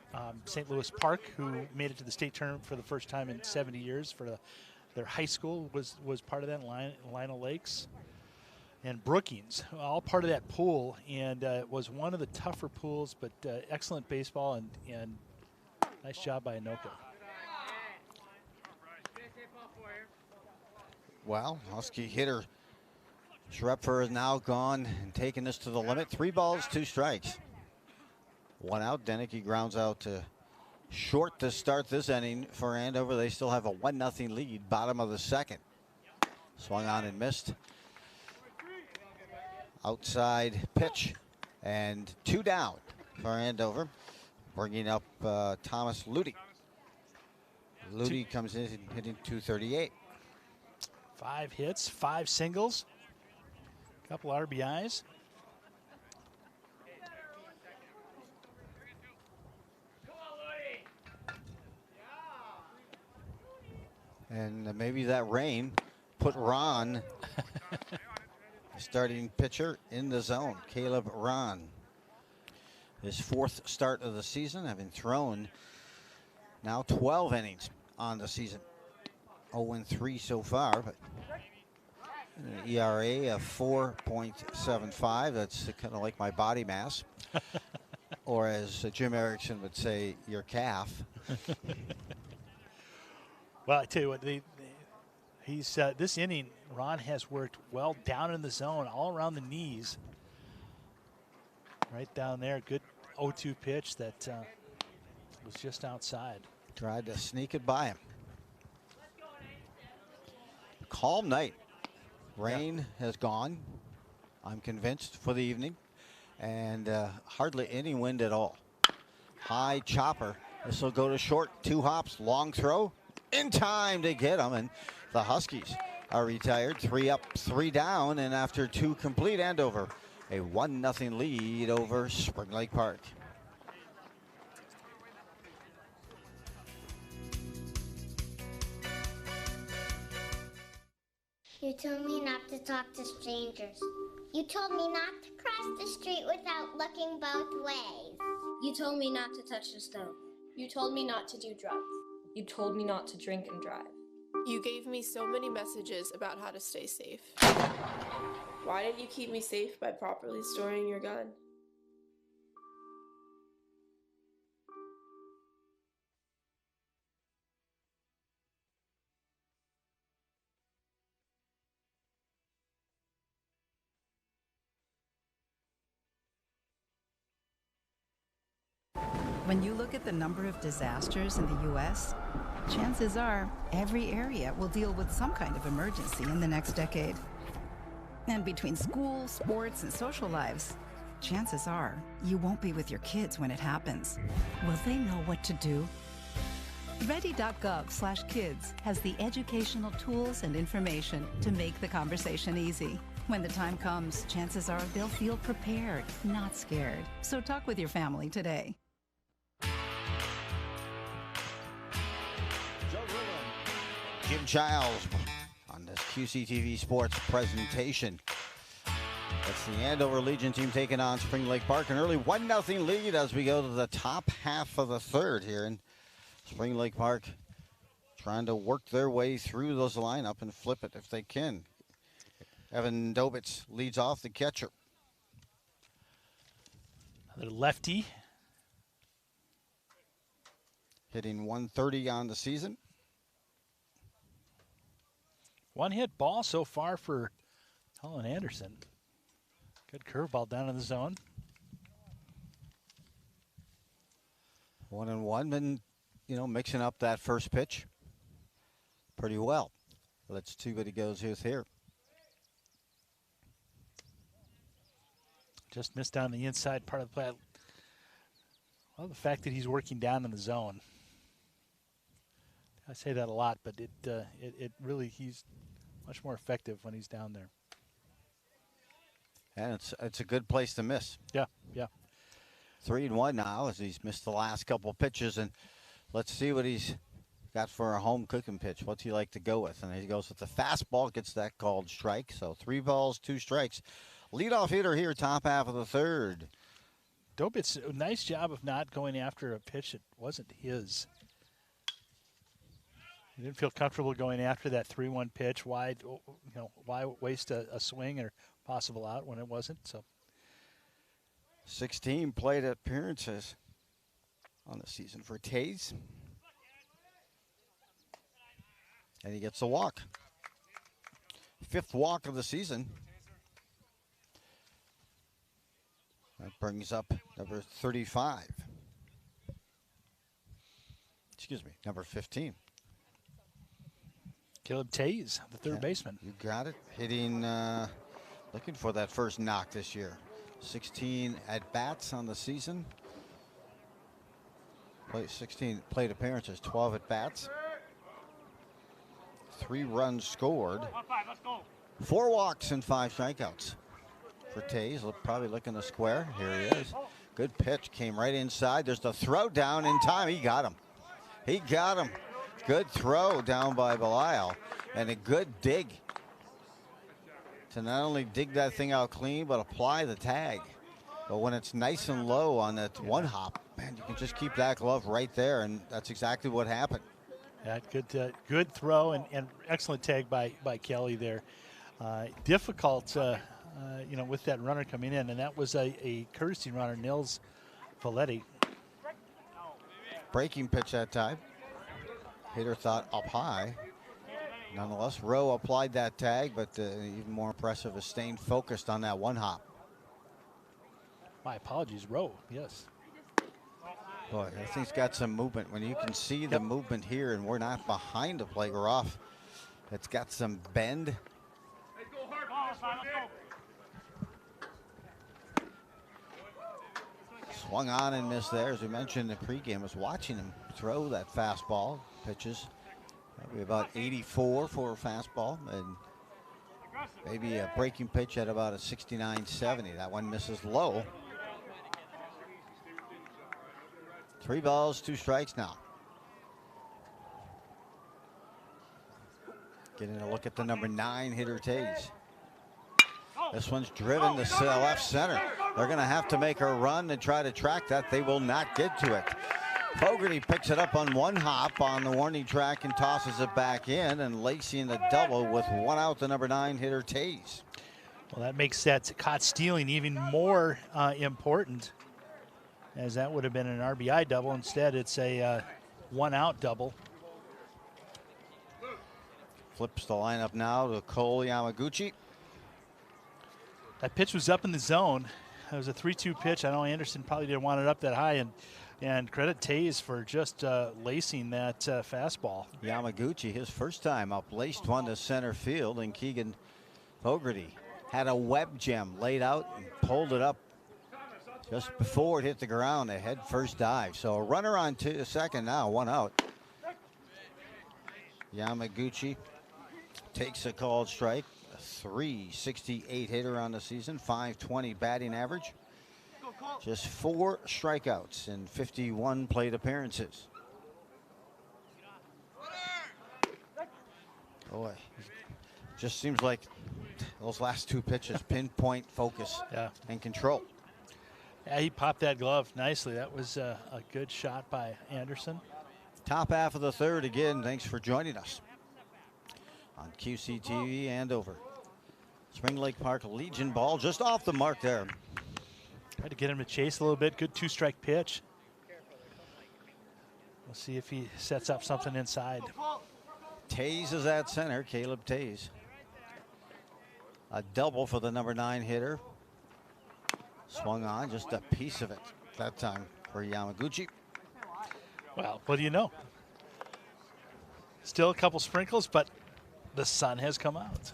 St. Louis Park, who made it to the state tournament for the first time in 70 years for their high school, was part of that. Lina Lakes and Brookings, all part of that pool, and it was one of the tougher pools, but excellent baseball and nice job by Anoka. Well, Husky hitter Schrepfer is now gone and taking this to the limit. 3 balls, 2 strikes. 1 out. Deneke grounds out to short to start this inning for Andover. They still have a 1-0 lead, bottom of the second. Swung on and missed. Outside pitch, and 2 down for Andover, bringing up Thomas Ludy. Ludy comes in hitting .238. 5 hits, 5 singles, couple RBIs. And maybe that rain put Ron, starting pitcher, in the zone. Caleb Ron. his 4th start of the season, having thrown now 12 innings on the season. 0-3 so far, but an ERA of 4.75. That's kind of like my body mass. Or as Jim Erickson would say, your calf. Well, I tell you what, he's this inning, Ron has worked well down in the zone, all around the knees. Right down there, good 0-2 pitch that was just outside. Tried to sneak it by him. Calm night. Rain has gone, I'm convinced, for the evening. And hardly any wind at all. High chopper. This will go to short. 2 hops, long throw. In time to get him. And the Huskies are retired. 3 up, 3 down. And after 2 complete, Andover, a 1-0 lead over Spring Lake Park. You told me not to talk to strangers. You told me not to cross the street without looking both ways. You told me not to touch the stove. You told me not to do drugs. You told me not to drink and drive. You gave me so many messages about how to stay safe. Why didn't you keep me safe by properly storing your gun? When you look at the number of disasters in the U.S., chances are every area will deal with some kind of emergency in the next decade. And between school, sports, and social lives, chances are you won't be with your kids when it happens. Will they know what to do? Ready.gov/kids has the educational tools and information to make the conversation easy. When the time comes, chances are they'll feel prepared, not scared. So talk with your family today. Jim Giles on this QCTV Sports presentation. That's the Andover Legion team taking on Spring Lake Park. An early 1-0 lead as we go to the top half of the third here in Spring Lake Park. Trying to work their way through those lineup and flip it if they can. Evan Dobitz leads off, the catcher. Another lefty. Hitting 130 on the season. One hit ball so far for Colin Anderson. Good curveball down in the zone. 1-1, and mixing up that first pitch pretty well. Let's see what he goes with here. Just missed on the inside part of the play. Well, the fact that he's working down in the zone. I say that a lot, but it really, he's much more effective when he's down there. And it's a good place to miss. Yeah, yeah. 3-1 now as he's missed the last couple pitches, and let's see what he's got for a home cooking pitch. What's he like to go with? And he goes with the fastball, gets that called strike. So 3 balls, 2 strikes. Leadoff hitter here, top half of the third. Dobitz, a nice job of not going after a pitch that wasn't his. He didn't feel comfortable going after that 3-1 pitch. Why waste a swing or possible out when it wasn't? So 16 plate appearances on the season for Tays. And he gets a walk. 5th walk of the season. That brings up number 35. Excuse me, number 15. Caleb Tays, the third baseman. You got it. Hitting, looking for that first knock this year. 16 at-bats on the season. 16 plate appearances, 12 at-bats. 3 runs scored. 4 walks and 5 strikeouts for Tays. Probably looking the square. Here he is. Good pitch, came right inside. There's the throw down in time. He got him. He got him. Good throw down by Belial, and a good dig to not only dig that thing out clean, but apply the tag. But when it's nice and low on that one hop, man, you can just keep that glove right there, and that's exactly what happened. Yeah, good throw and excellent tag by Kelly there. Difficult, with that runner coming in, and that was a courtesy runner, Nils Valetti. Breaking pitch that time. Hitter thought up high. Nonetheless, Rowe applied that tag, but even more impressive is staying focused on that one hop. My apologies, Rowe, yes. Boy, I think he's got some movement. When you can see the movement here, and we're not behind the plate, we're off. It's got some bend. Swung on and missed there. As we mentioned in the pregame, I was watching him throw that fastball. Pitches probably about 84 for a fastball, and maybe a breaking pitch at about a 69-70. That one misses low. 3 balls, 2 strikes now. Getting a look at the number 9 hitter, Tays. This one's driven to left center. They're going to have to make a run and try to track that. They will not get to it. Fogarty picks it up on one hop on the warning track and tosses it back in, and Lacey in the double with 1 out, the number 9 hitter, Tays. Well, that makes that caught stealing even more important, as that would have been an RBI double. Instead, it's a 1 out double. Flips the lineup now to Cole Yamaguchi. That pitch was up in the zone. It was a 3-2 pitch. I know Anderson probably didn't want it up that high, and credit Tays for just lacing that fastball. Yamaguchi, his first time up, laced one to center field, and Keegan Fogarty had a web gem laid out and pulled it up just before it hit the ground, a head first dive. So a runner on second now, 1 out. Yamaguchi takes a called strike. A .368 hitter on the season, .520 batting average. Just 4 strikeouts in 51 plate appearances. Boy, just seems like those last 2 pitches, pinpoint focus and control. Yeah, he popped that glove nicely. That was a good shot by Anderson. Top half of the third again. Thanks for joining us on QCTV Andover. Spring Lake Park Legion ball just off the mark there. Tried to get him to chase a little bit. Good 2-strike pitch. We'll see if he sets up something inside. Tays is at center, Caleb Tays. A double for the number 9 hitter. Swung on, just a piece of it that time for Yamaguchi. Well, what do you know? Still a couple sprinkles, but the sun has come out.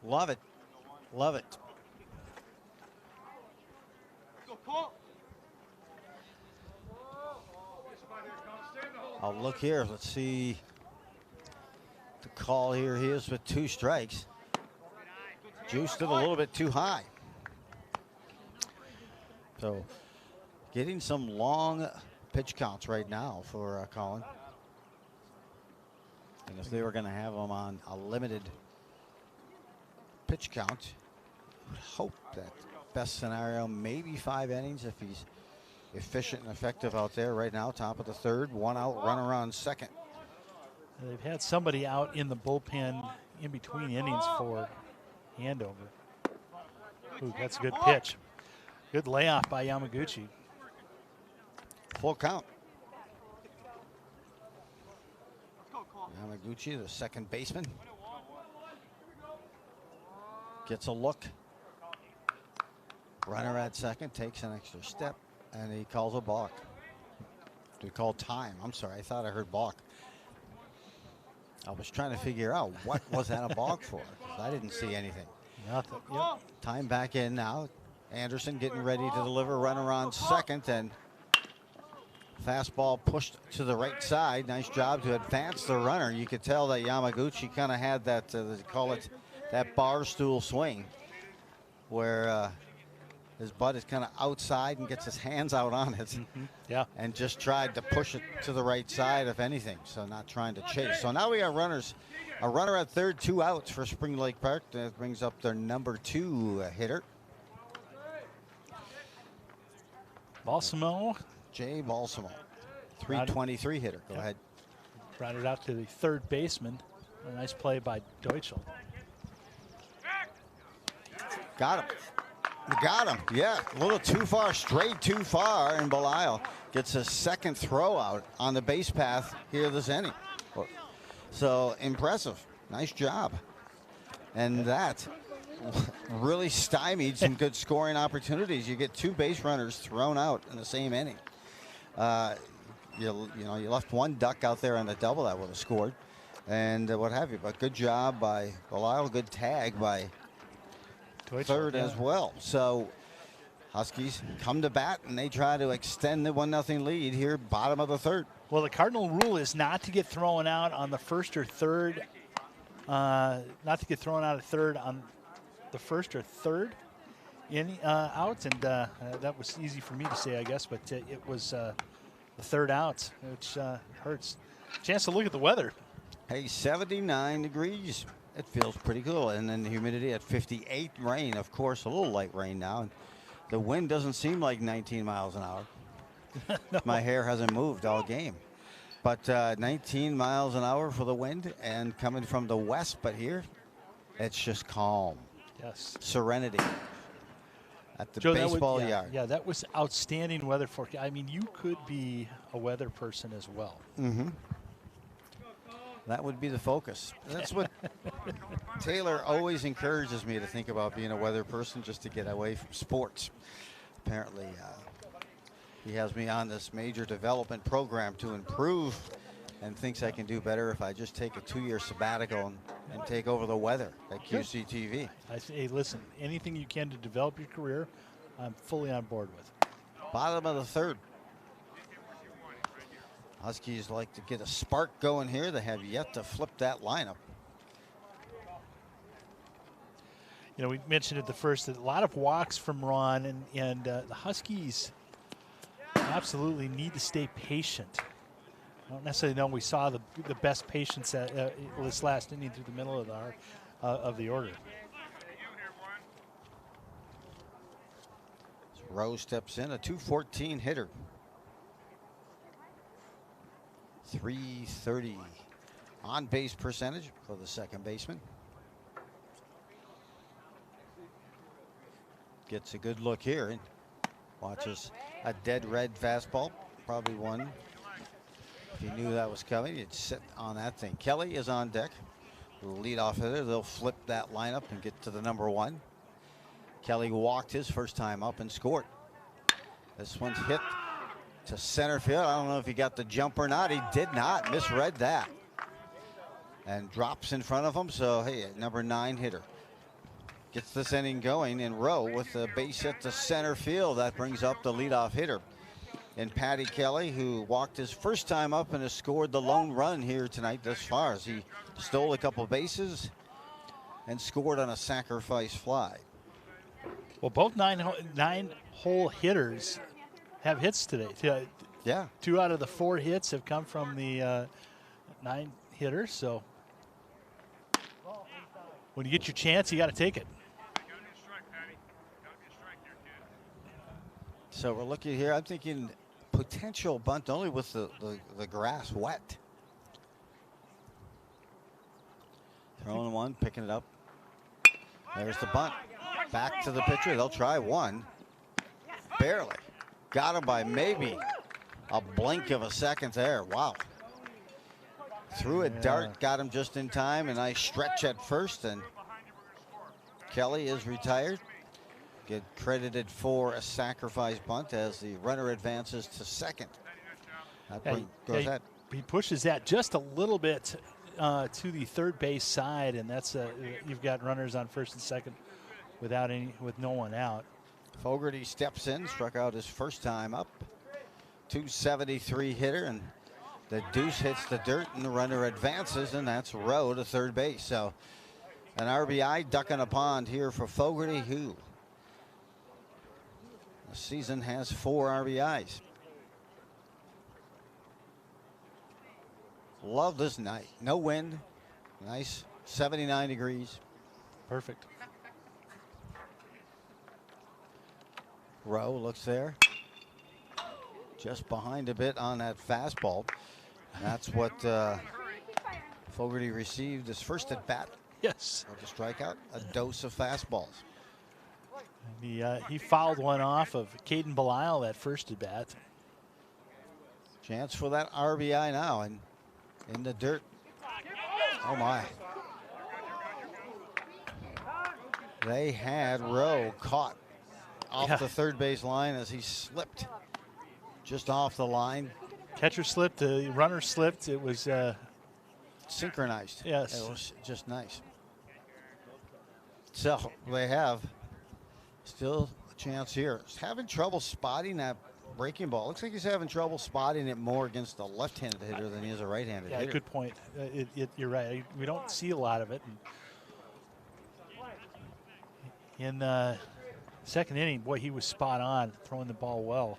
Love it. Love it. I'll look here. Let's see the call here. He is with 2 strikes. Juiced it a little bit too high. So getting some long pitch counts right now for Colin. And if they were going to have him on a limited pitch count, I would hope that best scenario, maybe 5 innings if he's efficient and effective out there right now. Top of the third, 1 out, runner on second. They've had somebody out in the bullpen in between innings for Andover. Ooh, that's a good pitch. Good layoff by Yamaguchi. Full count. Yamaguchi, the second baseman, gets a look. Runner at second, takes an extra step, and he calls a balk. We call time. I'm sorry, I thought I heard balk. I was trying to figure out what was that a balk for. I didn't see anything. Nothing. Yep. Time back in now. Anderson getting ready to deliver. Runner on second, and fastball pushed to the right side. Nice job to advance the runner. You could tell that Yamaguchi kind of had that, they call it that bar stool swing, where His butt is kind of outside and gets his hands out on it. Yeah. And just tried to push it to the right side, if anything. So not trying to chase. So now we got runners. A runner at third, 2 outs for Spring Lake Park. That brings up their number 2 hitter. Balsamo. Jay Balsamo. 323 hitter. Go ahead. Grounded out to the third baseman. A nice play by Deutschel. Got him. Got him. Yeah, a little too far, straight too far, and Belial gets a second throw out on the base path here this inning. So impressive. Nice job. And that really stymied some good scoring opportunities. You get 2 base runners thrown out in the same inning. You left one duck out there on the double that would have scored, and what have you. But good job by Belial. Good tag by third as well. So Huskies come to bat, and they try to extend the 1-0 lead here, bottom of the third. Well, the cardinal rule is not to get thrown out on the first or third. Not to get thrown out at third on the first or third outs, and that was easy for me to say, I guess, but it was the third out, which hurts. Chance to look at the weather. Hey, 79 degrees. It feels pretty cool. And then the humidity at 58. Rain, of course, a little light rain now. And the wind doesn't seem like 19 miles an hour. No. My hair hasn't moved all game. But 19 miles an hour for the wind, and coming from the west. But here, it's just calm. Yes. Serenity at the Joe, baseball yard. Yeah, that was outstanding weather forecast. I mean, you could be a weather person as well. Mm-hmm. That would be the focus. That's what Taylor always encourages me to think about, being a weather person, just to get away from sports. Apparently, he has me on this major development program to improve, and thinks I can do better if I just take a 2-year sabbatical and take over the weather at QCTV. Hey, listen, anything you can to develop your career, I'm fully on board with. Bottom of the third. Huskies like to get a spark going here. They have yet to flip that lineup. You know, we mentioned at the first that a lot of walks from Ron, and the Huskies absolutely need to stay patient. I don't necessarily know we saw the best patience at this last inning through the middle of the order. Rowe steps in, a 214 hitter. 330 on base percentage for the second baseman. Gets a good look here and watches a dead red fastball. Probably one. If he knew that was coming, he'd sit on that thing. Kelly is on deck. Leadoff hitter. They'll flip that lineup and get to the number 1. Kelly walked his first time up and scored. This one's hit to center field. I don't know if he got the jump or not. He did not. Misread that. And drops in front of him. So, hey, number 9 hitter gets this inning going in Rowe with the base hit to center field. That brings up the leadoff hitter. And Patty Kelly, who walked his first time up and has scored the lone run here tonight thus far, as he stole a couple bases and scored on a sacrifice fly. Well, both nine-hole hitters have hits today. Yeah. 2 out of the 4 hits have come from the 9 hitters. So when you get your chance, you got to take it. So we're looking here. I'm thinking potential bunt, only with the grass wet. Throwing one, picking it up. There's the bunt. Back to the pitcher. They'll try one. Barely. Got him by maybe a blink of a second there. Wow. Threw a dart, got him just in time. A nice stretch at first, and Kelly is retired. Get credited for a sacrifice bunt as the runner advances to second. He pushes that just a little bit to the third base side, and that's you've got runners on first and second with no one out. Fogarty steps in, struck out his first time up. 273 hitter, and the deuce hits the dirt, and the runner advances, and that's Rowe to third base. So an RBI ducking a pond here for Fogarty, who The season has 4 RBIs. Love this night. No wind. Nice 79 degrees. Perfect. Rowe looks there. Just behind a bit on that fastball. That's what Fogarty received his first at bat. Yes. Of the strikeout, a dose of fastballs. He fouled one off of Caden Belisle that first at bat. Chance for that RBI now, and in the dirt. Oh my. They had Rowe caught off the third base line as he slipped just off the line. Catcher slipped, the runner slipped. It was synchronized. Yes. It was just nice. So they have still a chance here. He's having trouble spotting that breaking ball. Looks like he's having trouble spotting it more against a left-handed hitter than he is a right-handed hitter. Good point. You're right. We don't see a lot of it. In the second inning, boy, he was spot on, throwing the ball well.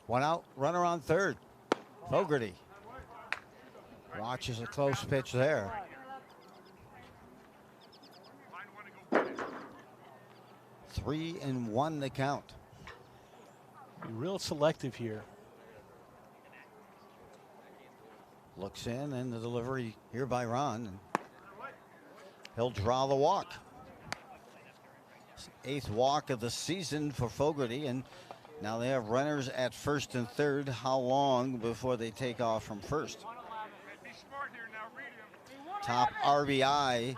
One out, runner on third. Fogarty watches a close pitch there. 3-1 the count. Be real selective here. Looks in, and the delivery here by Ron. And he'll draw the walk. 8th walk of the season for Fogarty, and now they have runners at first and third. How long before they take off from first? Top RBI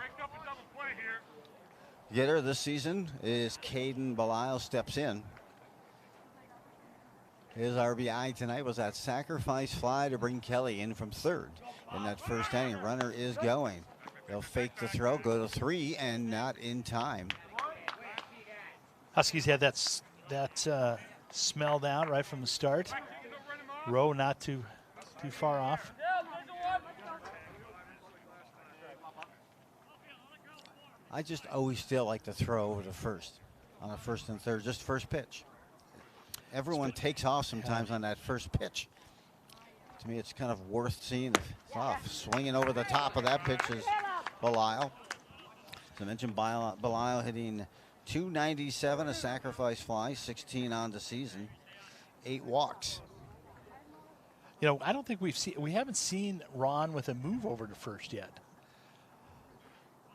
getter this season is Caden Belisle. Steps in. His RBI tonight was that sacrifice fly to bring Kelly in from third in that first inning. Runner is going. They'll fake the throw, go to 3, and not in time. Huskies had that smell down right from the start. Rowe not too far off. I just always still like to throw over to first on a first and third, just first pitch. Everyone takes off sometimes on that first pitch. To me, it's kind of worth seeing if it's off. Swinging over the top of that pitch is Belisle. As I mentioned, Belisle hitting .297, a sacrifice fly, 16 on the season, 8 walks. You know, I don't think we haven't seen Ron with a move over to first yet.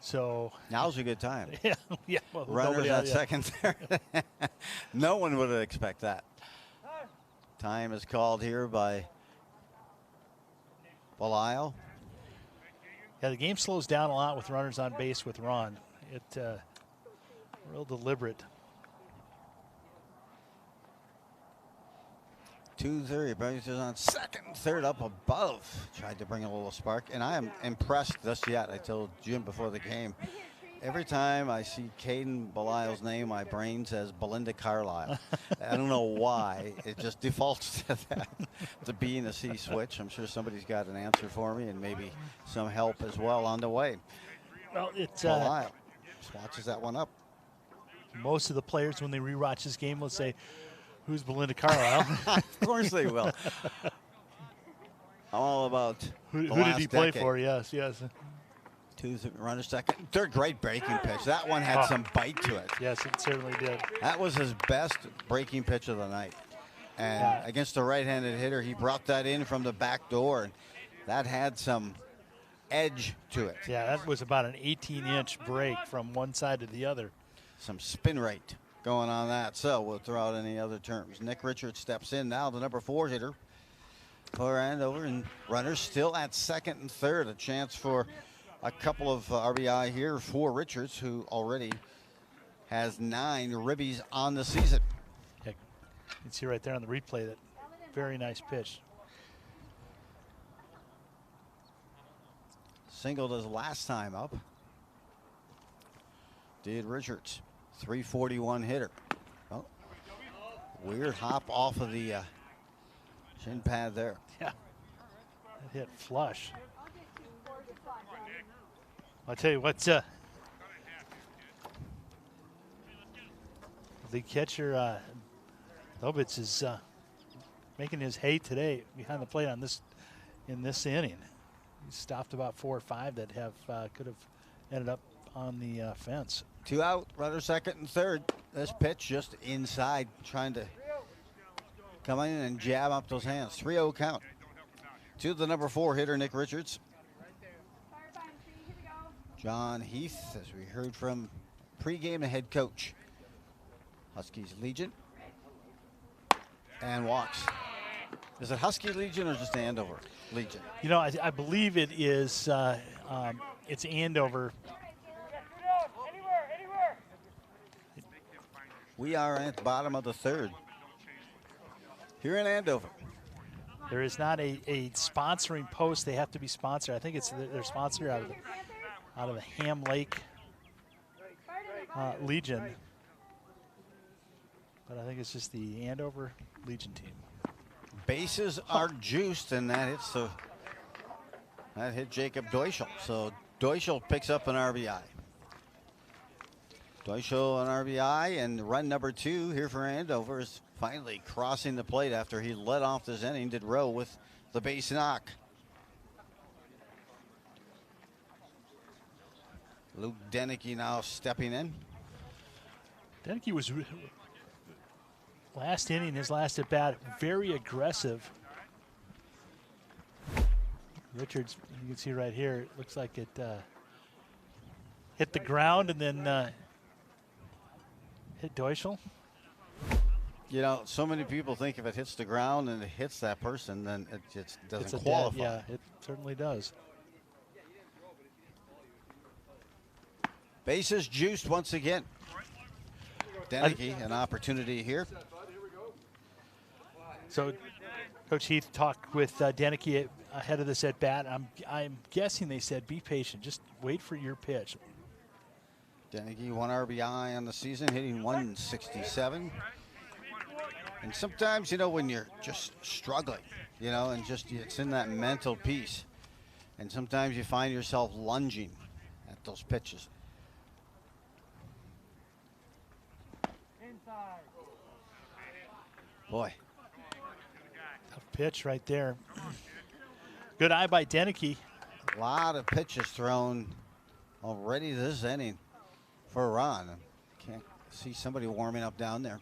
So now's a good time. Yeah. Well, runners at second, third. No one would expect that. Time is called here by Belisle. Yeah, the game slows down a lot with runners on base with Ron. Real deliberate. 2-3. Bryce is on second, third up above. Tried to bring a little spark, and I am impressed thus yet. I told Jim before the game, every time I see Caden Belisle's name, my brain says Belinda Carlisle. I don't know why. It just defaults to that, to B and a C switch. I'm sure somebody's got an answer for me, and maybe some help as well on the way. Well, it's Belisle just watches that one up. Most of the players, when they rewatch this game, will say, "Who's Belinda Carlisle?" Of course they will. I'm all about who did he play for? Yes. 2 runner second, third. Great breaking pitch. That one had some bite to it. Yes, it certainly did. That was his best breaking pitch of the night. And against a right-handed hitter, he brought that in from the back door, and that had some edge to it. Yeah, that was about an 18-inch break from one side to the other. Some spin rate going on that. So we'll throw out any other terms. Nick Richards steps in now, the number 4 hitter for Andover, and runners still at second and third. A chance for a couple of RBI here for Richards, who already has 9 ribbies on the season. Yeah, you can see right there on the replay that very nice pitch. Singled his last time up. Did Richards. 341 hitter. Oh, weird hop off of the shin pad there. Yeah, that hit flush. I'll tell you what, the catcher, Lobitz, is making his hay today behind the plate in this inning. He stopped about 4 or 5 that could have ended up on the fence. 2 out, runner second and third. This pitch just inside, trying to come in and jab up those hands. 3-0 count. To the number 4 hitter, Nick Richards. John Heath, as we heard from pregame, the head coach. Huskies Legion. And walks. Is it Husky Legion or just Andover Legion? You know, I believe it is. It's Andover. We are at the bottom of the third here in Andover. There is not a sponsoring post. They have to be sponsored. I think they're sponsored out of the Ham Lake Legion. But I think it's just the Andover Legion team. Bases are juiced, and that hit Jacob Deutschel. So Deutschel picks up an RBI. Deutschel an RBI, and run number 2 here for Andover is finally crossing the plate after he led off this inning. Did Rowe with the base knock. Luke Denicky now stepping in. Denicky was last inning, his last at bat, very aggressive. Richards, you can see right here, it looks like it hit the ground and then hit Deutschel. You know, so many people think if it hits the ground and it hits that person, then it just doesn't qualify. Yeah, it certainly does. Bases juiced once again. Denicky, an opportunity here. So Coach Heath talked with Denicky ahead of this at bat. I'm guessing they said, be patient, just wait for your pitch. Denicky, 1 RBI on the season, hitting 167. And sometimes, you know, when you're just struggling, you know, and just it's in that mental piece. And sometimes you find yourself lunging at those pitches. Boy. Tough pitch right there. Good eye by Denicky. A lot of pitches thrown already this inning for Ron. Can't see somebody warming up down there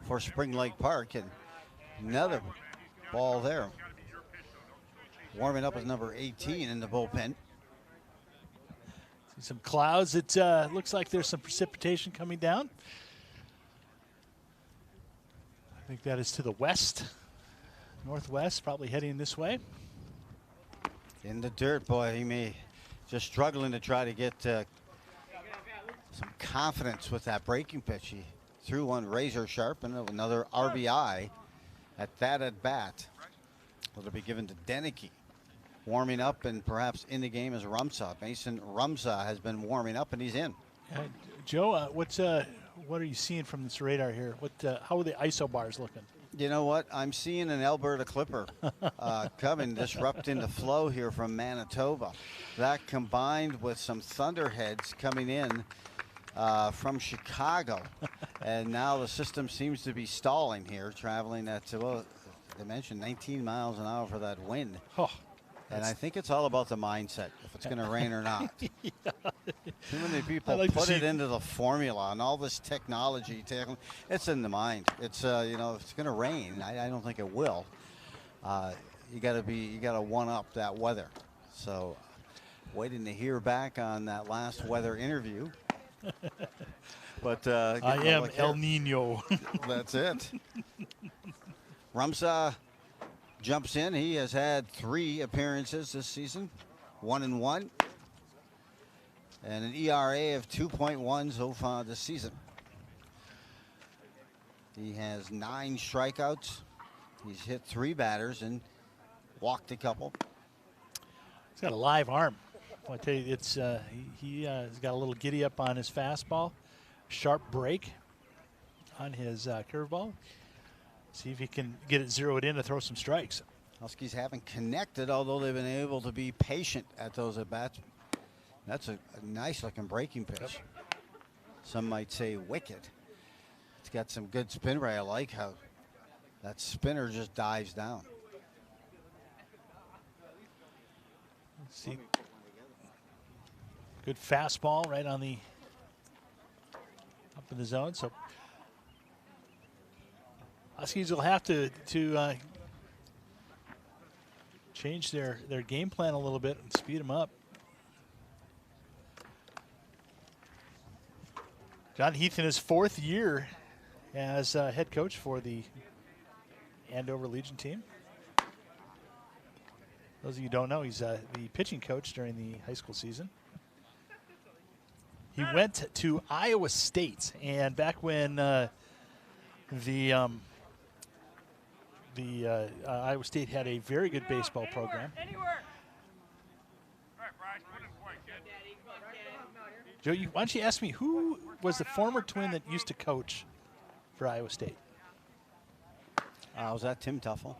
for Spring Lake Park. And another ball there. Warming up is number 18 in the bullpen. See some clouds. It looks like there's some precipitation coming down. I think that is to the west, northwest, probably heading this way. In the dirt, boy, he may just struggling to try to get some confidence with that breaking pitch. He threw one razor sharp and another RBI at that at bat. Will be given to Denicky. Warming up and perhaps in the game is Rumsa. Mason Rumsa has been warming up and he's in. Joe, what are you seeing from this radar here? How are the isobars looking? You know what? I'm seeing an Alberta Clipper coming, disrupting the flow here from Manitoba. That combined with some thunderheads coming in from Chicago. And now the system seems to be stalling here, traveling at, well, they mentioned 19 miles an hour for that wind. Oh, and I think it's all about the mindset, if it's going to rain or not. Yeah. Too many people put it into the formula and all this technology. It's in the mind. It's you know, if it's going to rain, I don't think it will. You got to one up that weather. So, waiting to hear back on that last weather interview. But I am El Nino. That's it. Rumsa jumps in. He has had 3 appearances this season, 1-1. And an ERA of 2.1 so far this season. He has 9 strikeouts. He's hit 3 batters and walked a couple. He's got a live arm. I tell you, it's he's got a little giddy up on his fastball, sharp break on his curveball. See if he can get it zeroed in to throw some strikes. Huskies haven't connected, although they've been able to be patient at those at-bats. That's a nice-looking breaking pitch. Yep. Some might say wicked. got some good spin rate. I like how that spinner just dives down. Let's see. Good fastball right on the up in the zone. So Huskies will have to change their game plan a little bit and speed them up. John Heath in his 4th year as head coach for the Andover Legion team. Those of you who don't know, he's the pitching coach during the high school season. He went to Iowa State, and back when Iowa State had a very good baseball program. Joe, why don't you ask me who was the former Twin that used to coach for Iowa State? Was that Tim Tuffle?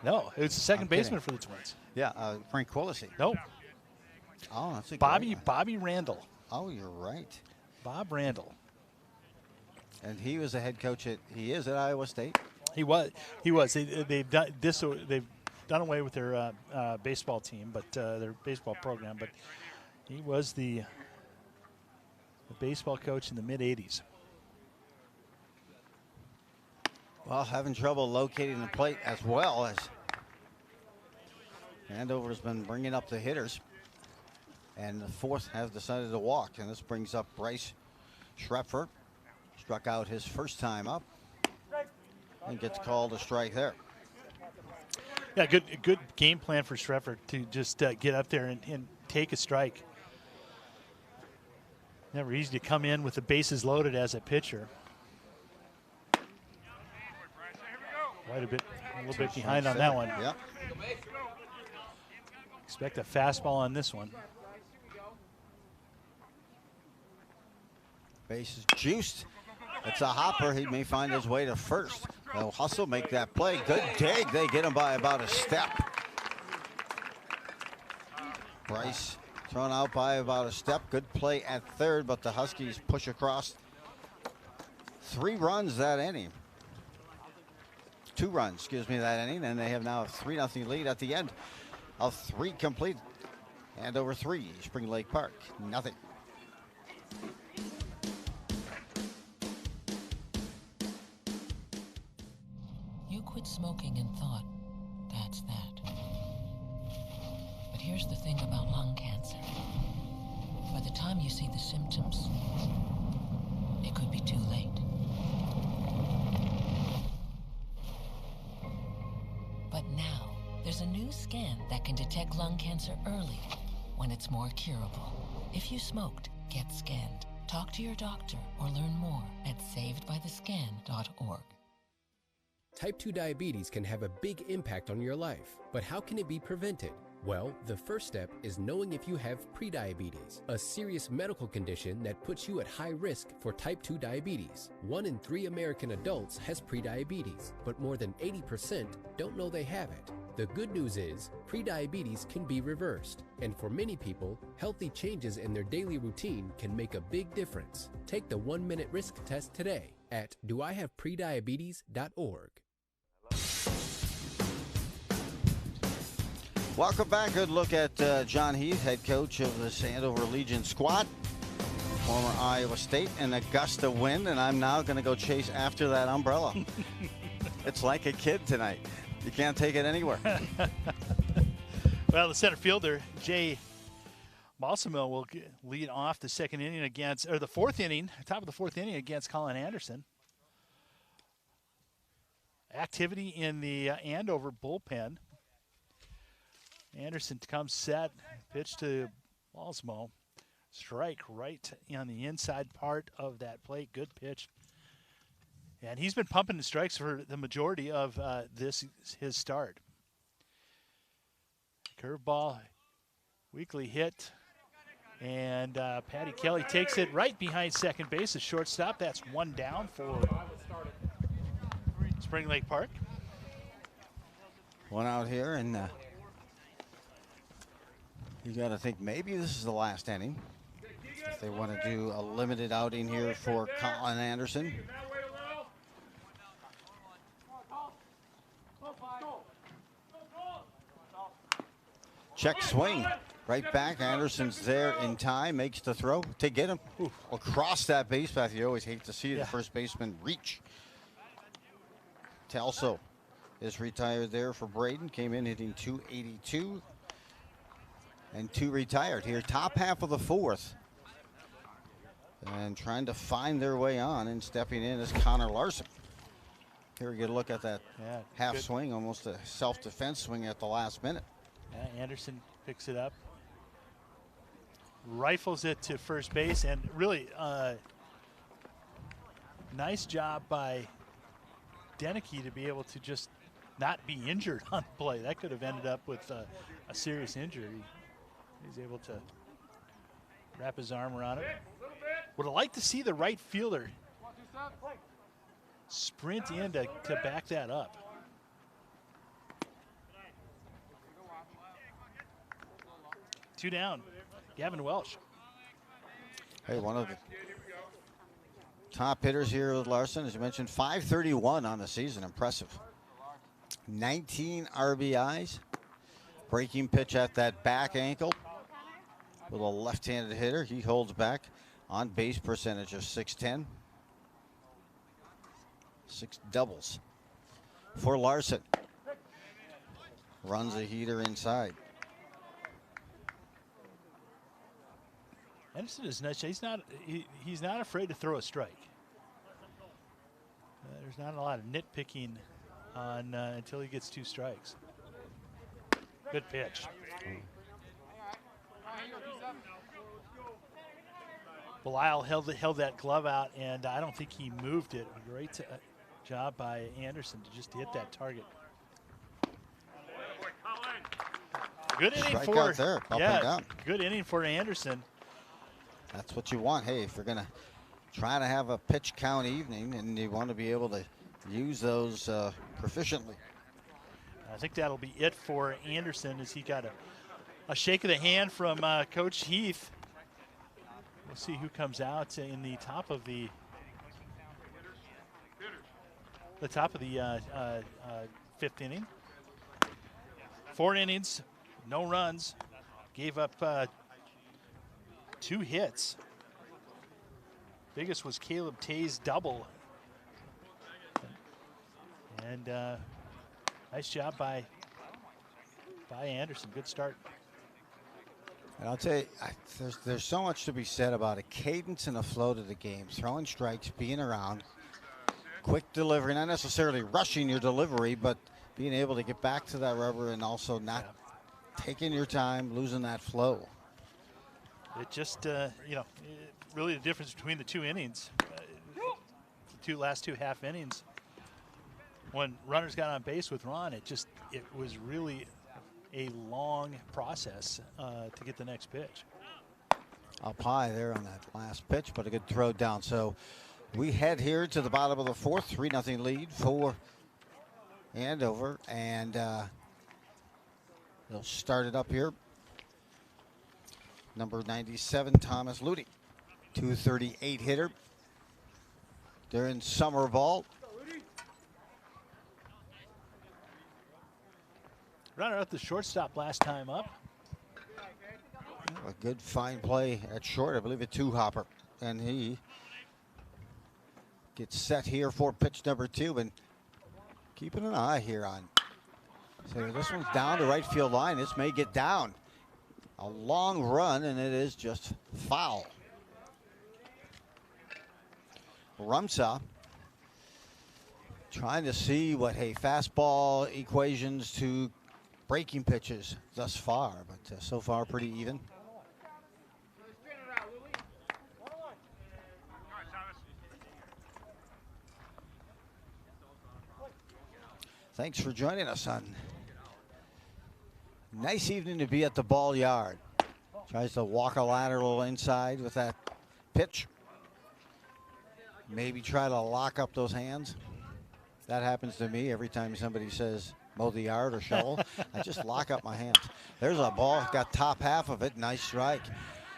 No, it was the second baseman for the Twins. Yeah, Frank Quillisi. Nope. Oh, that's a Bobby Randall. Oh, you're right. Bob Randall. And he was a head coach he is at Iowa State. He was. They've done this. They've done away with their baseball team, but their baseball program. But he was the baseball coach in the mid '80s. Well, having trouble locating the plate as well as Andover's been bringing up the hitters. And the 4th has decided to walk. And this brings up Bryce Schrepfer. Struck out his first time up. And gets called a strike there. Yeah, good game plan for Schrepfer to just get up there and take a strike. Never easy to come in with the bases loaded as a pitcher. Quite a little bit behind on that one. Yep. Expect a fastball on this one. Base is juiced. It's a hopper. He may find his way to first. They'll hustle, make that play. Good dig. They get him by about a step. Bryce thrown out by about a step. Good play at third, but the Huskies push across. 3 runs that inning. 2 runs, excuse me, that inning. And they have now a 3-0 lead at the end of 3 complete. Andover 3, Spring Lake Park, nothing. You quit smoking and thought, that's that. But here's the thing about lung cancer. By the time you see the symptoms, it could be too late. But now, there's a new scan that can detect lung cancer early, when it's more curable. If you smoked, get scanned. Talk to your doctor or learn more at savedbythescan.org. Type 2 diabetes can have a big impact on your life, but how can it be prevented? Well, the first step is knowing if you have prediabetes, a serious medical condition that puts you at high risk for type 2 diabetes. 1 in 3 American adults has prediabetes, but more than 80% don't know they have it. The good news is, prediabetes can be reversed, and for many people, healthy changes in their daily routine can make a big difference. Take the 1-minute risk test today at doihaveprediabetes.org. Welcome back. Good look at John Heath, head coach of the Andover Legion squad. Former Iowa State, an Augusta win, and I'm now going to go chase after that umbrella. It's like a kid tonight. You can't take it anywhere. Well, the center fielder, Jay Balsamil, will lead off the second inning against, or the 4th inning, top of the 4th inning against Colin Anderson. Activity in the Andover bullpen. Anderson comes set, pitch to Balsamil. Strike right on the inside part of that plate. Good pitch. And he's been pumping the strikes for the majority of his start. Curveball, weakly hit. And Patty Kelly takes it right behind second base, a shortstop. That's 1 down for Spring Lake Park. 1 out here, and you got to think maybe this is the last inning. If they want to do a limited outing here for Colin Anderson. Check swing. Right back. Anderson's there in time. Makes the throw to get him across that base path. You always hate to see the first baseman reach. Telso is retired there for Braden. Came in hitting .282. And 2 retired here. Top half of the 4th. And trying to find their way on, and stepping in is Connor Larson. Here we get a look at that half swing, almost a self-defense swing at the last minute. Yeah, Anderson picks it up, rifles it to first base, and really nice job by Deneke to be able to just not be injured on the play. That could have ended up with a serious injury. He's able to wrap his arm around it. Would have liked to see the right fielder sprint in to back that up. Two down. Gavin Welsh. Hey, one of the top hitters here with Larson, as you mentioned, 531 on the season. Impressive. 19 RBIs. Breaking pitch at that back ankle. With a left-handed hitter, he holds back. On base percentage of .610. 6 doubles for Larson. Runs a heater inside. Anderson is nice. He's not afraid to throw a strike. There's not a lot of nitpicking on until he gets 2 strikes. Good pitch. Belial held that glove out, and I don't think he moved it. A great job by Anderson to just hit that target. Good inning for there, up and down. Good inning for Anderson. That's what you want. Hey, if you're gonna try to have a pitch count evening, and you want to be able to use those proficiently. I think that'll be it for Anderson, as he got a shake of the hand from Coach Heath. We'll see who comes out in the top of the 5th inning. 4 innings, no runs, gave up 2 hits. Biggest was Caleb Tay's double. And nice job by Anderson. Good start. And I'll tell you, there's so much to be said about a cadence and a flow to the game. Throwing strikes, being around, quick delivery, not necessarily rushing your delivery, but being able to get back to that rubber and also not taking your time, losing that flow. It just, really the difference between the 2 innings, the last two half innings, when runners got on base with Ron, it was really a long process to get the next pitch. Up high there on that last pitch, but a good throw down. So we head here to the bottom of the 4th, 3-0 lead for Andover, and they'll start it up here. Number 97, Thomas Ludy, 238 hitter. They're in summer ball. Runner at the shortstop last time up. A good fine play at short, I believe a 2-hopper. And he gets set here for pitch number 2, and keeping an eye here on. So this one's down to right field line. This may get down. A long run, and it is just foul. Rumsa trying to see what fastball equations to breaking pitches thus far, but so far pretty even. Thanks for joining us on nice evening to be at the ball yard. Tries to walk a lateral inside with that pitch. Maybe try to lock up those hands. That happens to me every time somebody says mow the yard or shovel. I just lock up my hands. There's a ball, got top half of it. Nice strike.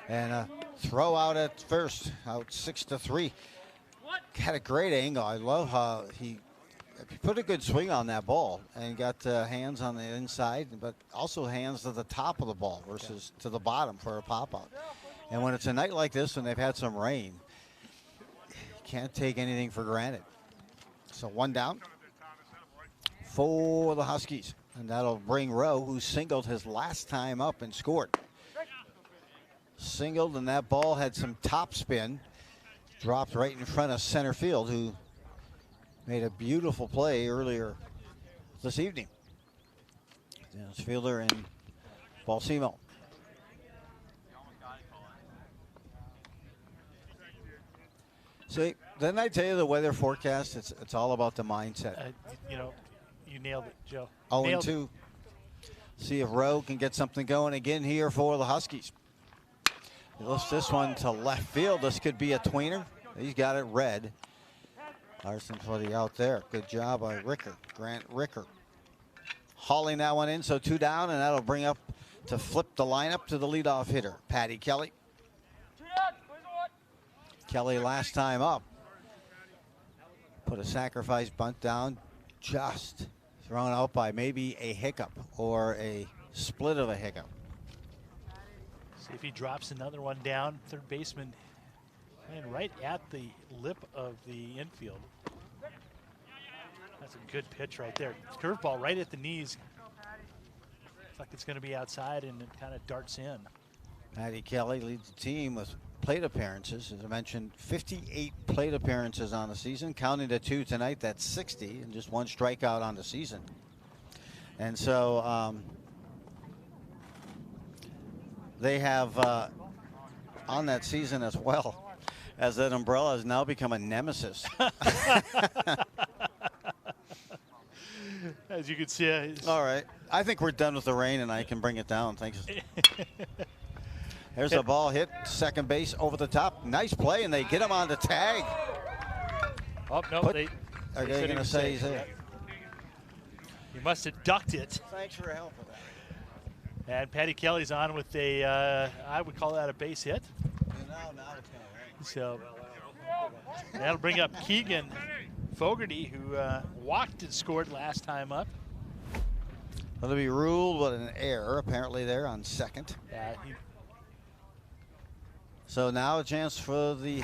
And a throw out at first, out 6-3. Had a great angle. I love how he put a good swing on that ball and got hands on the inside, but also hands to the top of the ball versus to the bottom for a pop-out. And when it's a night like this and they've had some rain, you can't take anything for granted. So one down for the Huskies. And that'll bring Rowe, who singled his last time up and scored. Singled, and that ball had some top spin. Dropped right in front of center field, who made a beautiful play earlier this evening. Dennis Fielder and Balsimo. See, didn't I tell you the weather forecast? It's all about the mindset. You nailed it, Joe. 0-2. See if Rowe can get something going again here for the Huskies. He lifts this one to left field. This could be a tweener. He's got it red. Larson for the out there. Good job by Grant Ricker. Hauling that one in, so 2 down, and that'll bring up to flip the lineup to the leadoff hitter, Patty Kelly. Kelly last time up put a sacrifice bunt down, just thrown out by maybe a hiccup or a split of a hiccup. See if he drops another one down. Third baseman playing right at the lip of the infield. That's a good pitch right there. Curveball right at the knees. Looks like it's going to be outside, and it kind of darts in. Patty Kelly leads the team with plate appearances. As I mentioned, 58 plate appearances on the season. Counting the 2 tonight, that's 60, and just 1 strikeout on the season. And so they have on that season as well, as that umbrella has now become a nemesis. As you can see. All right. I think we're done with the rain, and I can bring it down. Thanks. There's a ball hit, second base over the top. Nice play, and they get him on the tag. Oh, no, are they going to say he's there? He must have ducked it. Thanks for your help with that. And Patty Kelly's on with a, I would call that a base hit. Now it's going to rain. So that'll bring up Keegan Fogarty, who walked and scored last time up. It'll be ruled with an error, apparently, there on second. So now a chance for the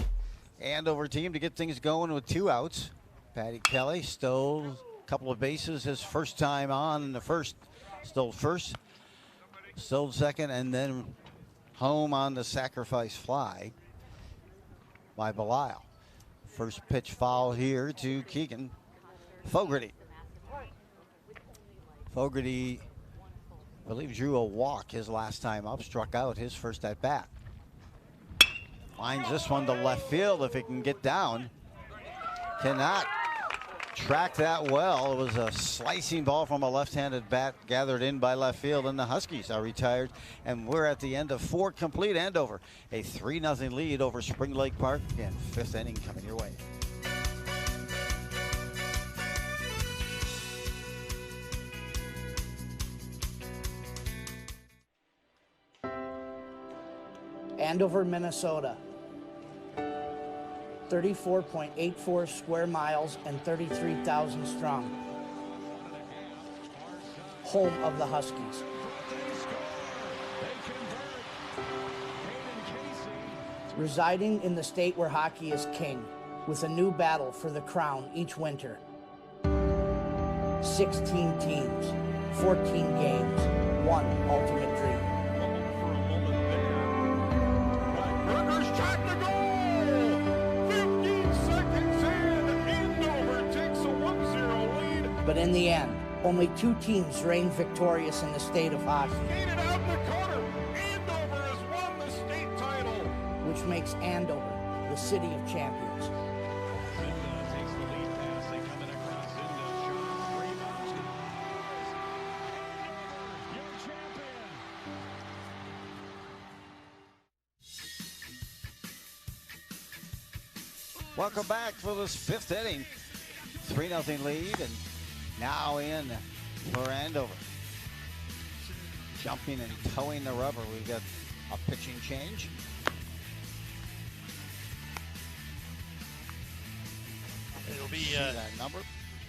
Andover team to get things going with 2 outs. Patty Kelly stole a couple of bases his first time on in the first. Stole first, stole second, and then home on the sacrifice fly by Belisle. First pitch foul here to Keegan Fogarty. Fogarty, I believe, drew a walk his last time up, struck out his first at bat. Finds this one to left field if he can get down. Cannot track that well. It was a slicing ball from a left-handed bat gathered in by left field, and the Huskies are retired. And we're at the end of 4 complete. Andover, a 3-0 lead over Spring Lake Park. Again, 5th inning coming your way. Andover, Minnesota. 34.84 square miles and 33,000 strong. Home of the Huskies. Residing in the state where hockey is king, with a new battle for the crown each winter. 16 teams, 14 games, 1 ultimate dream. But in the end, only 2 teams reigned victorious in the state of hockey. Skated out in the corner. Andover has won the state title. Which makes Andover the city of champions. Zinda takes the lead pass. They come in across Zinda. Shot, rebounds. Your champion. Welcome back for this 5th inning. 3-0 lead, and now in for Andover. Jumping and towing the rubber. We've got a pitching change. It'll be that number.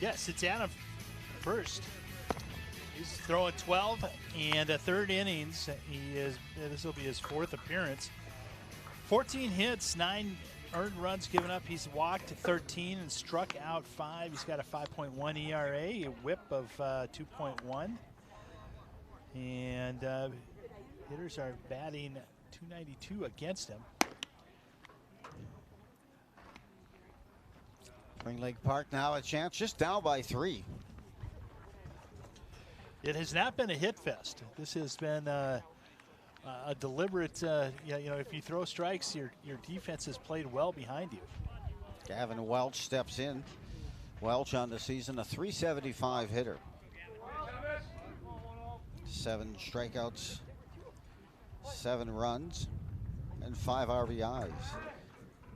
Yes, it's Adam first. He's throwing 12 and a third innings. This will be his 4th appearance. 14 hits, 9 earned runs given up. He's walked 13 and struck out 5. He's got a 5.1 ERA, a whip of 2.1. And hitters are batting .292 against him. Spring Lake Park now a chance, just down by 3. It has not been a hit fest. This has been a deliberate, if you throw strikes, your defense has played well behind you. Gavin Welch steps in. Welch on the season, a .375 hitter. 7 strikeouts, 7 runs, and 5 RBIs.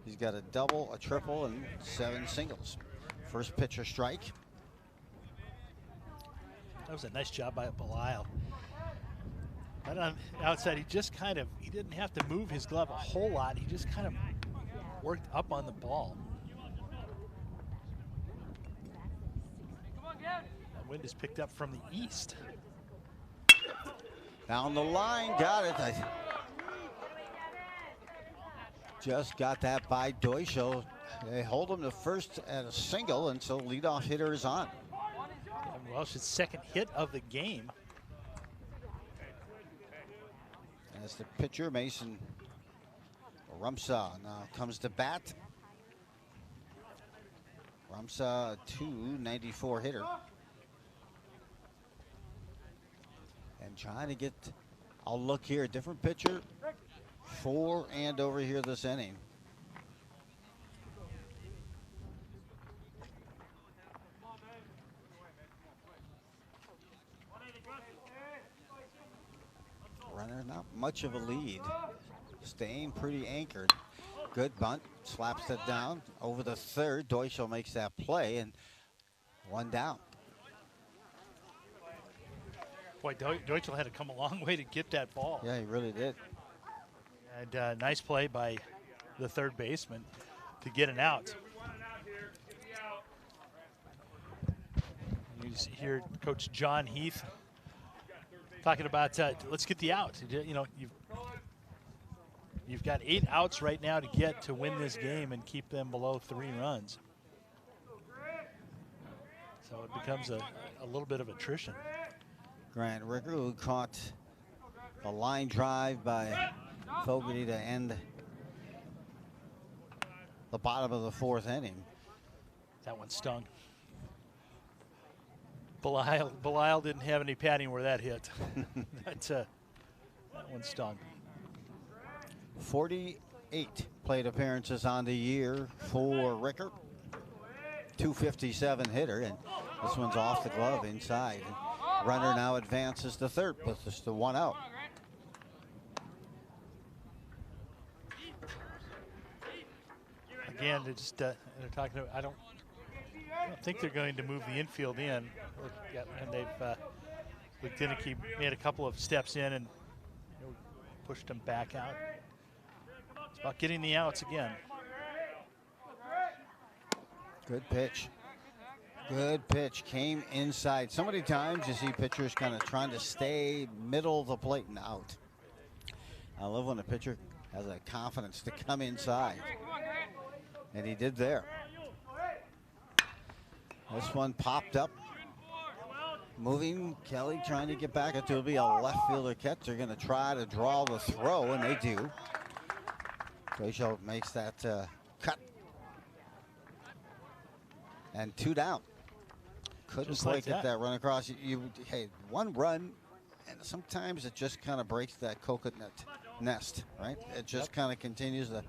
He's got a double, a triple, and 7 singles. First pitch a strike. That was a nice job by Belial. Right on the outside, he didn't have to move his glove a whole lot. He just kind of worked up on the ball. That wind is picked up from the east. Down the line, got it. Just got that by Deutschel. They hold him to first at a single, and so leadoff hitter is on. Welsh's second hit of the game. As the pitcher, Mason Rumsa now comes to bat. Rumsa, a .294 hitter. And trying to get, I'll look here, different pitcher for Andover here this inning. Runner, not much of a lead. Staying pretty anchored. Good bunt, slaps it down over the third. Deutschel makes that play, and 1 down. Boy, Deutschel had to come a long way to get that ball. Yeah, he really did. And nice play by the third baseman to get an out. You hear Coach John Heath talking about let's get the out. You know, you've got 8 outs right now to get to win this game and keep them below 3 runs. So it becomes a little bit of attrition. Grant Ricker, who caught a line drive by Fogarty to end the bottom of the 4th inning. That one stung. Belial didn't have any padding where that hit. that one stung. 48 plate appearances on the year for Ricker. .257 hitter, and this one's off the glove inside. Runner now advances to third with just the 1 out. Again, they're talking about, I don't think they're going to move the infield in. And they've Lieutenant made a couple of steps in and pushed them back out. It's about getting the outs again. Good pitch. Good pitch. Came inside. So many times you see pitchers kind of trying to stay middle of the plate and out. I love when a pitcher has a confidence to come inside. And he did there. This one popped up. Moving, Kelly trying to get back. It'll be a left fielder catch. They're going to try to draw the throw, and they do. Deutschel makes that cut. And 2 down. Couldn't Just quite like get that run across. Hey, 1 run, and sometimes it just kind of breaks that coconut nest, right? It just kind of continues to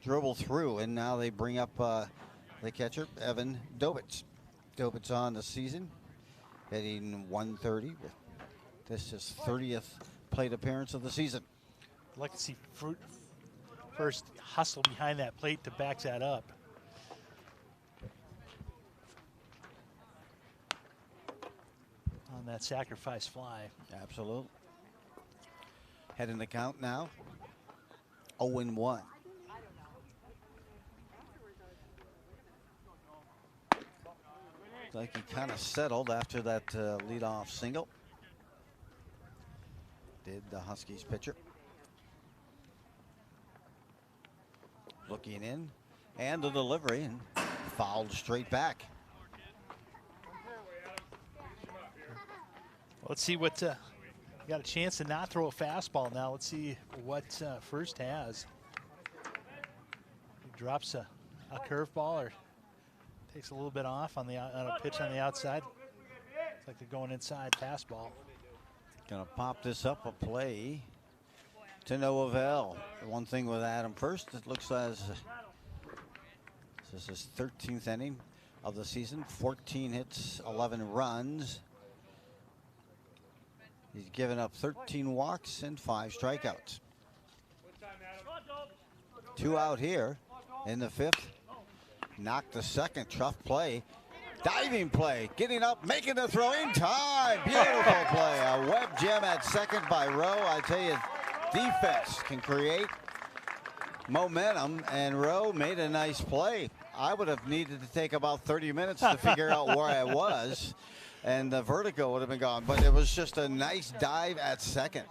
dribble through, and now they bring up the catcher, Evan Dobitz. Dobitz on the season, hitting .130. This is 30th plate appearance of the season. I'd like to see first hustle behind that plate to back that up. On that sacrifice fly. Absolutely. Head in the count now. 0-1. like he kind of settled after that leadoff single. Did the Huskies pitcher. Looking in, and the delivery, and fouled straight back. Let's see what, got a chance to not throw a fastball now. Let's see what First has. He drops a curveball or takes a little bit off on a pitch on the outside. Looks like they're going inside fastball. Gonna pop this up a play to no avail. The one thing with Adam First, it looks as this is his 13th inning of the season. 14 hits, 11 runs. He's given up 13 walks and 5 strikeouts. 2 out here in the 5th. Knocked the second, tough play. Diving play, getting up, making the throw in time. Beautiful play. A web gem at second by Rowe. I tell you, defense can create momentum, and Rowe made a nice play. I would have needed to take about 30 minutes to figure out where I was, and the vertigo would have been gone. But it was just a nice dive at second.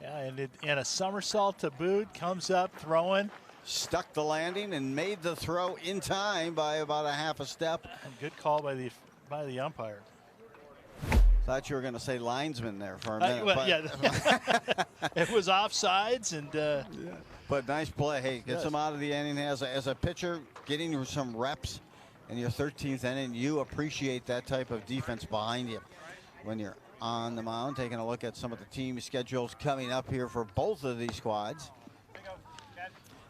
Yeah, and a somersault to boot, comes up throwing. Stuck the landing and made the throw in time by about a half a step. And good call by the umpire. Thought you were going to say linesman there for a minute. Well, yeah, it was offsides, and but nice play. Hey, gets him out of the inning as a pitcher, getting some reps in your 13th inning. You appreciate that type of defense behind you when you're on the mound. Taking a look at some of the team schedules coming up here for both of these squads.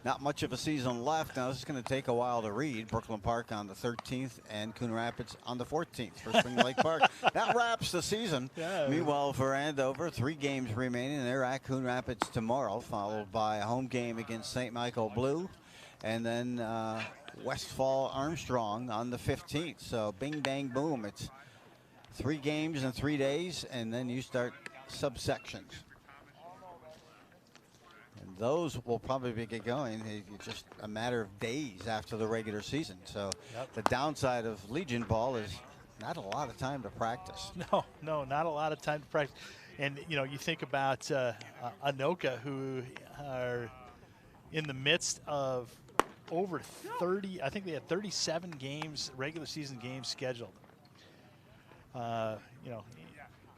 Not much of a season left. Now, this is going to take a while to read. Brooklyn Park on the 13th and Coon Rapids on the 14th for Spring Lake Park. That wraps the season. Yeah. Meanwhile, for Andover, 3 games remaining. They're at Coon Rapids tomorrow, followed by a home game against St. Michael Blue, and then Westfall Armstrong on the 15th. So bing, bang, boom. It's 3 games in 3 days, and then you start subsections. Those will probably get going. It's just a matter of days after the regular season. So the downside of Legion ball is not a lot of time to practice. No, not a lot of time to practice. And, you know, you think about Anoka, who are in the midst of over 30, I think they had 37 games, regular season games scheduled. You know,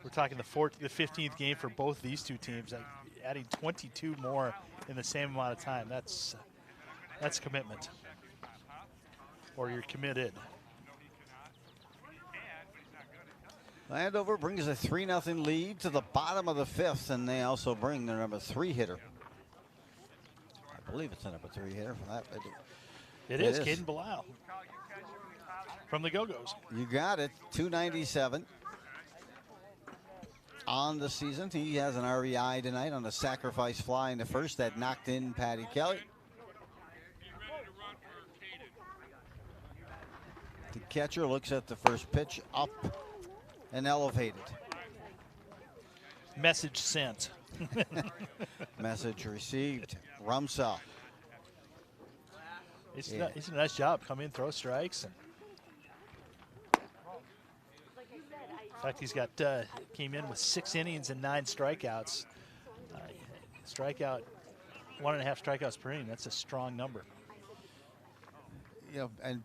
we're talking the 15th game for both these two teams. Adding 22 more in the same amount of time. That's commitment. Or you're committed. Andover brings a 3-0 lead to the bottom of the 5th, and they also bring their number 3 hitter. I believe it's the number 3 hitter for that. It is Caden Belisle from the Go-Go's. You got it. 297. On the season, he has an RBI tonight on a sacrifice fly in the first that knocked in Patty Kelly. The catcher looks at the first pitch, up and elevated. Message sent. Message received. Rumsell. He's done a nice job. Come in, throw strikes. And in fact, he's got came in with 6 innings and 9 strikeouts. Strikeout, 1.5 strikeouts per inning. That's a strong number. You know, and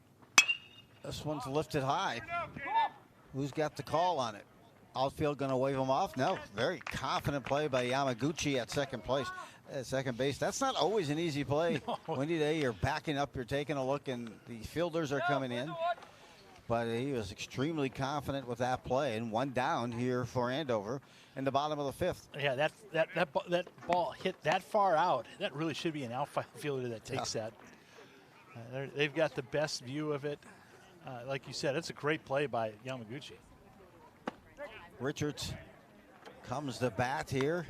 this one's lifted high. Who's got the call on it? Outfield going to wave him off? No. Very confident play by Yamaguchi at second base. That's not always an easy play. No. Windy day, you're backing up, you're taking a look, and the fielders are coming in. But he was extremely confident with that play, and 1 down here for Andover in the bottom of the 5th. Yeah, that ball hit that far out. That really should be an outfielder that takes that. They've got the best view of it. Like you said, it's a great play by Yamaguchi. Richards comes to bat here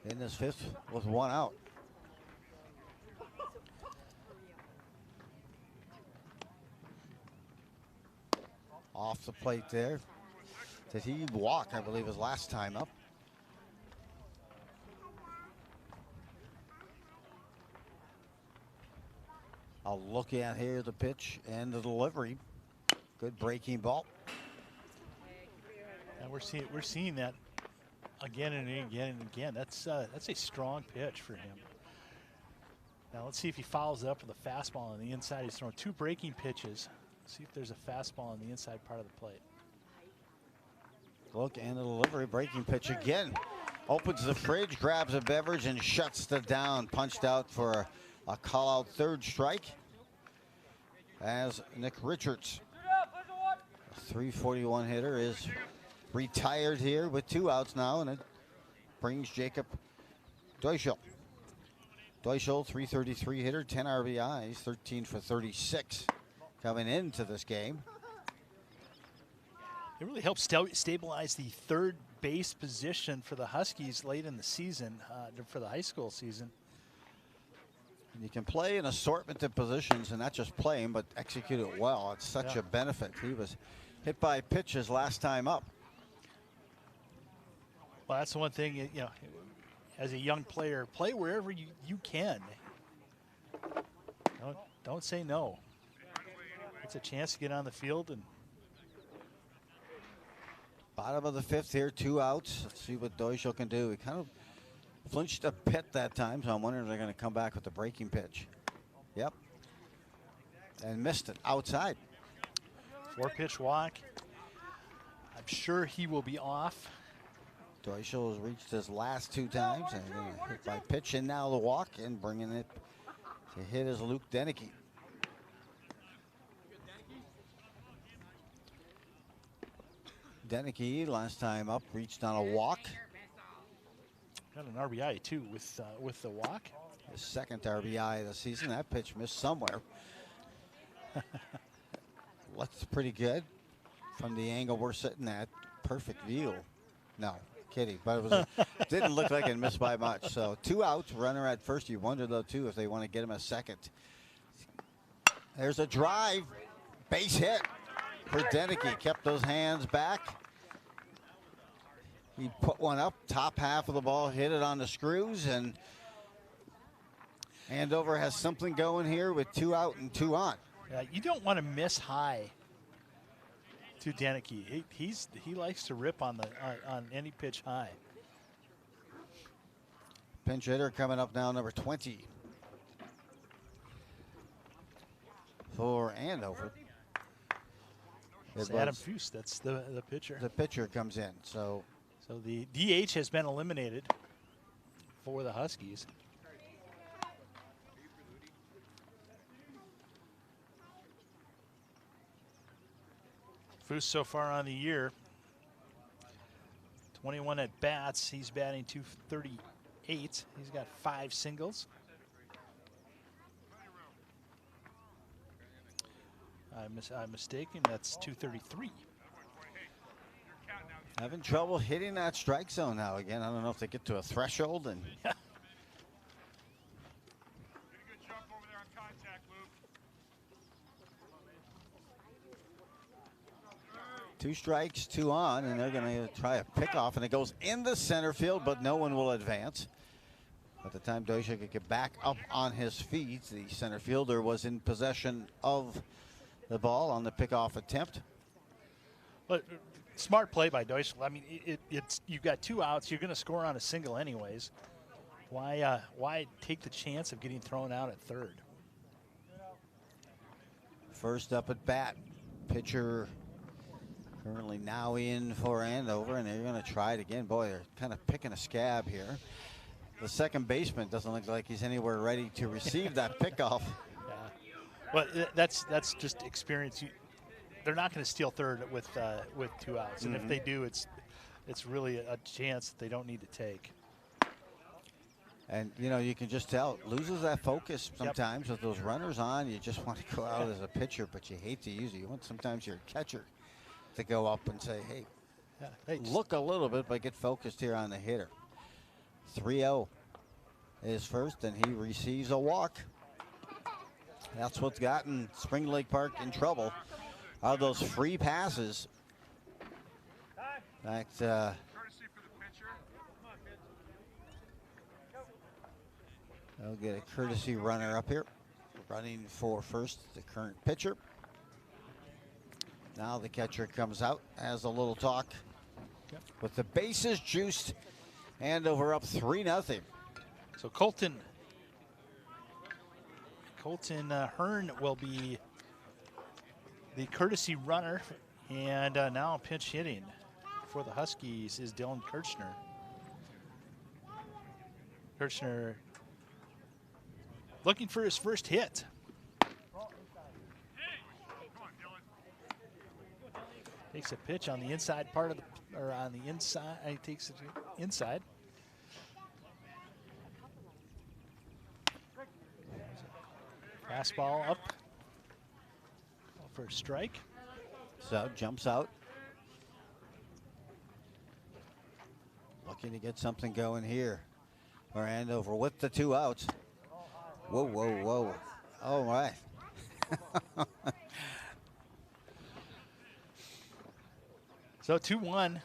in this 5th with 1 out. Off the plate there. Did he walk, I believe, his last time up? I'll look at here the pitch and the delivery. Good breaking ball. And we're seeing that again and again and again. That's a strong pitch for him. Now let's see if he follows up with a fastball on the inside. He's throwing 2 breaking pitches. See if there's a fastball on the inside part of the plate. Look, and the delivery, breaking pitch again. Opens the fridge, grabs a beverage, and shuts the down. Punched out for a call-out 3rd strike. As Nick Richards, a 341 hitter, is retired here with 2 outs now, and it brings Jacob Deuschel. Deuschel, 333 hitter, 10 RBIs, 13 for 36 coming into this game. It really helps stabilize the 3rd base position for the Huskies late in the season, for the high school season. And you can play an assortment of positions and not just play him, but execute it well. It's such a benefit. He was hit by pitches last time up. Well, that's the one thing, you know, as a young player, play wherever you can. Don't say no. It's a chance to get on the field. And bottom of the 5th here, 2 outs. Let's see what Deuschel can do. He kind of flinched a bit that time, so I'm wondering if they're going to come back with the breaking pitch. Yep. And missed it outside. 4-pitch walk. I'm sure he will be off. Deuschel has reached his last 2 times, and hit by pitch, and now the walk, and bringing it to hit is Luke Deneke. Deneke, last time up, reached on a walk. Got an RBI too with the walk. His 2nd RBI of the season. That pitch missed somewhere. Looks pretty good from the angle we're sitting at. Perfect view. No, kidding. But it was didn't look like it missed by much. So 2 outs, runner at first. You wonder though too if they want to get him a 2nd. There's a drive, base hit for Deneke. Kept those hands back. He put one up, top half of the ball, hit it on the screws, and Andover has something going here with 2 out and 2 on. You don't want to miss high to Deneke. He likes to rip on any pitch high. Pinch hitter coming up now, number 20 for Andover. It's Adam Fuss. That's the pitcher. The pitcher comes in. So the DH has been eliminated for the Huskies. Fuss so far on the year, 21 at bats. He's batting .238. He's got 5 singles. I'm mistaken. That's .233. Having trouble hitting that strike zone now again. I don't know if they get to a threshold and. 2 strikes, 2 on, and they're going to try a pickoff, and it goes in the center field, but no one will advance. By the time Deuschel could get back up on his feet, the center fielder was in possession of the ball on the pickoff attempt. But smart play by Deuschel. I mean, it's you've got 2 outs. You're going to score on a single anyways. Why take the chance of getting thrown out at third? First up at bat, pitcher currently now in for Andover, and they're going to try it again. Boy, they're kind of picking a scab here. The second baseman doesn't look like he's anywhere ready to receive that pickoff. Yeah. Well, that's just experience. They're not going to steal third with 2 outs, and if they do, it's really a chance that they don't need to take. And, you know, you can just tell, loses that focus sometimes with those runners on. You just want to go out as a pitcher, but you hate to use it. You want sometimes your catcher to go up and say, hey, look a little bit, but get focused here on the hitter. 3-0 is first, and he receives a walk. That's what's gotten Spring Lake Park in trouble. Are those free passes. In fact, they'll get a courtesy runner up here. Running for first, the current pitcher. Now the catcher comes out, has a little talk. Yep. With the bases juiced, Andover up 3-0. So Colton Hearn will be the courtesy runner, and now pinch hitting for the Huskies is Dylan Kirchner. Kirchner looking for his first hit. Takes a pitch on the inside part of the, or on the inside, he takes it inside. Fastball up for a strike. So jumps out. Looking to get something going here. For Andover with the 2 outs. Whoa, whoa, whoa. All right. So 2-1.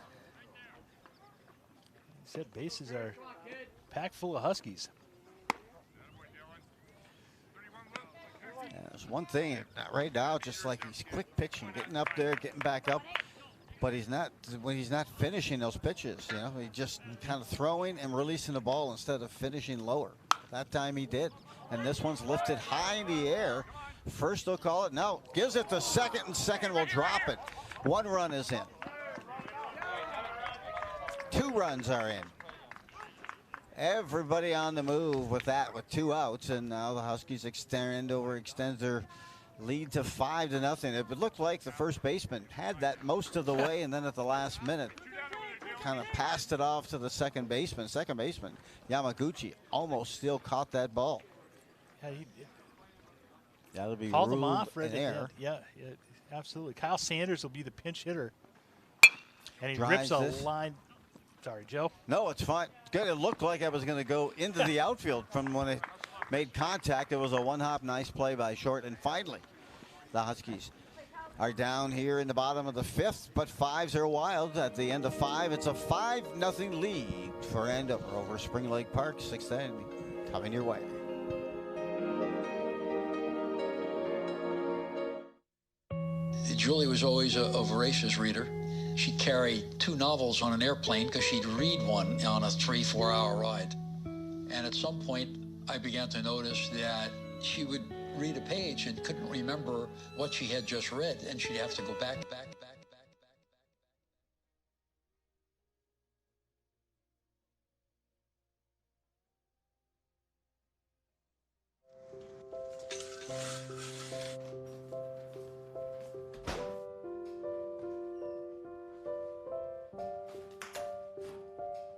Said bases are packed full of Huskies. Yeah, there's one thing right now, just like he's quick pitching, getting up there, getting back up, but he's not when he's not finishing those pitches. You know, he just kind of throwing and releasing the ball instead of finishing lower. That time he did, and this one's lifted high in the air. First they'll call it, no, gives it to second, and second will drop it. 1 run is in. 2 runs are in. Everybody on the move with that, with 2 outs, and now the Huskies Andover extends their lead to 5-0. It looked like the first baseman had that most of the way, and then at the last minute, kind of passed it off to the second baseman. Second baseman Yamaguchi almost still caught that ball. Yeah, he That'll be called him ruled off right in air. Yeah, absolutely. Kyle Sanders will be the pinch hitter, and he Drives rips a this. line. Sorry, Joe. No, it's fine. Good. It looked like I was going to go into the outfield from when it made contact. It was a one-hop nice play by short. And finally, the Huskies are down here in the bottom of the 5th, but 5s are wild. At the end of 5, it's a 5-0 lead for Andover over Spring Lake Park. 6th inning coming your way. Julie was always a voracious reader. She'd carry 2 novels on an airplane because she'd read one on a 3-4 hour ride. And at some point, I began to notice that she would read a page and couldn't remember what she had just read, and she'd have to go back.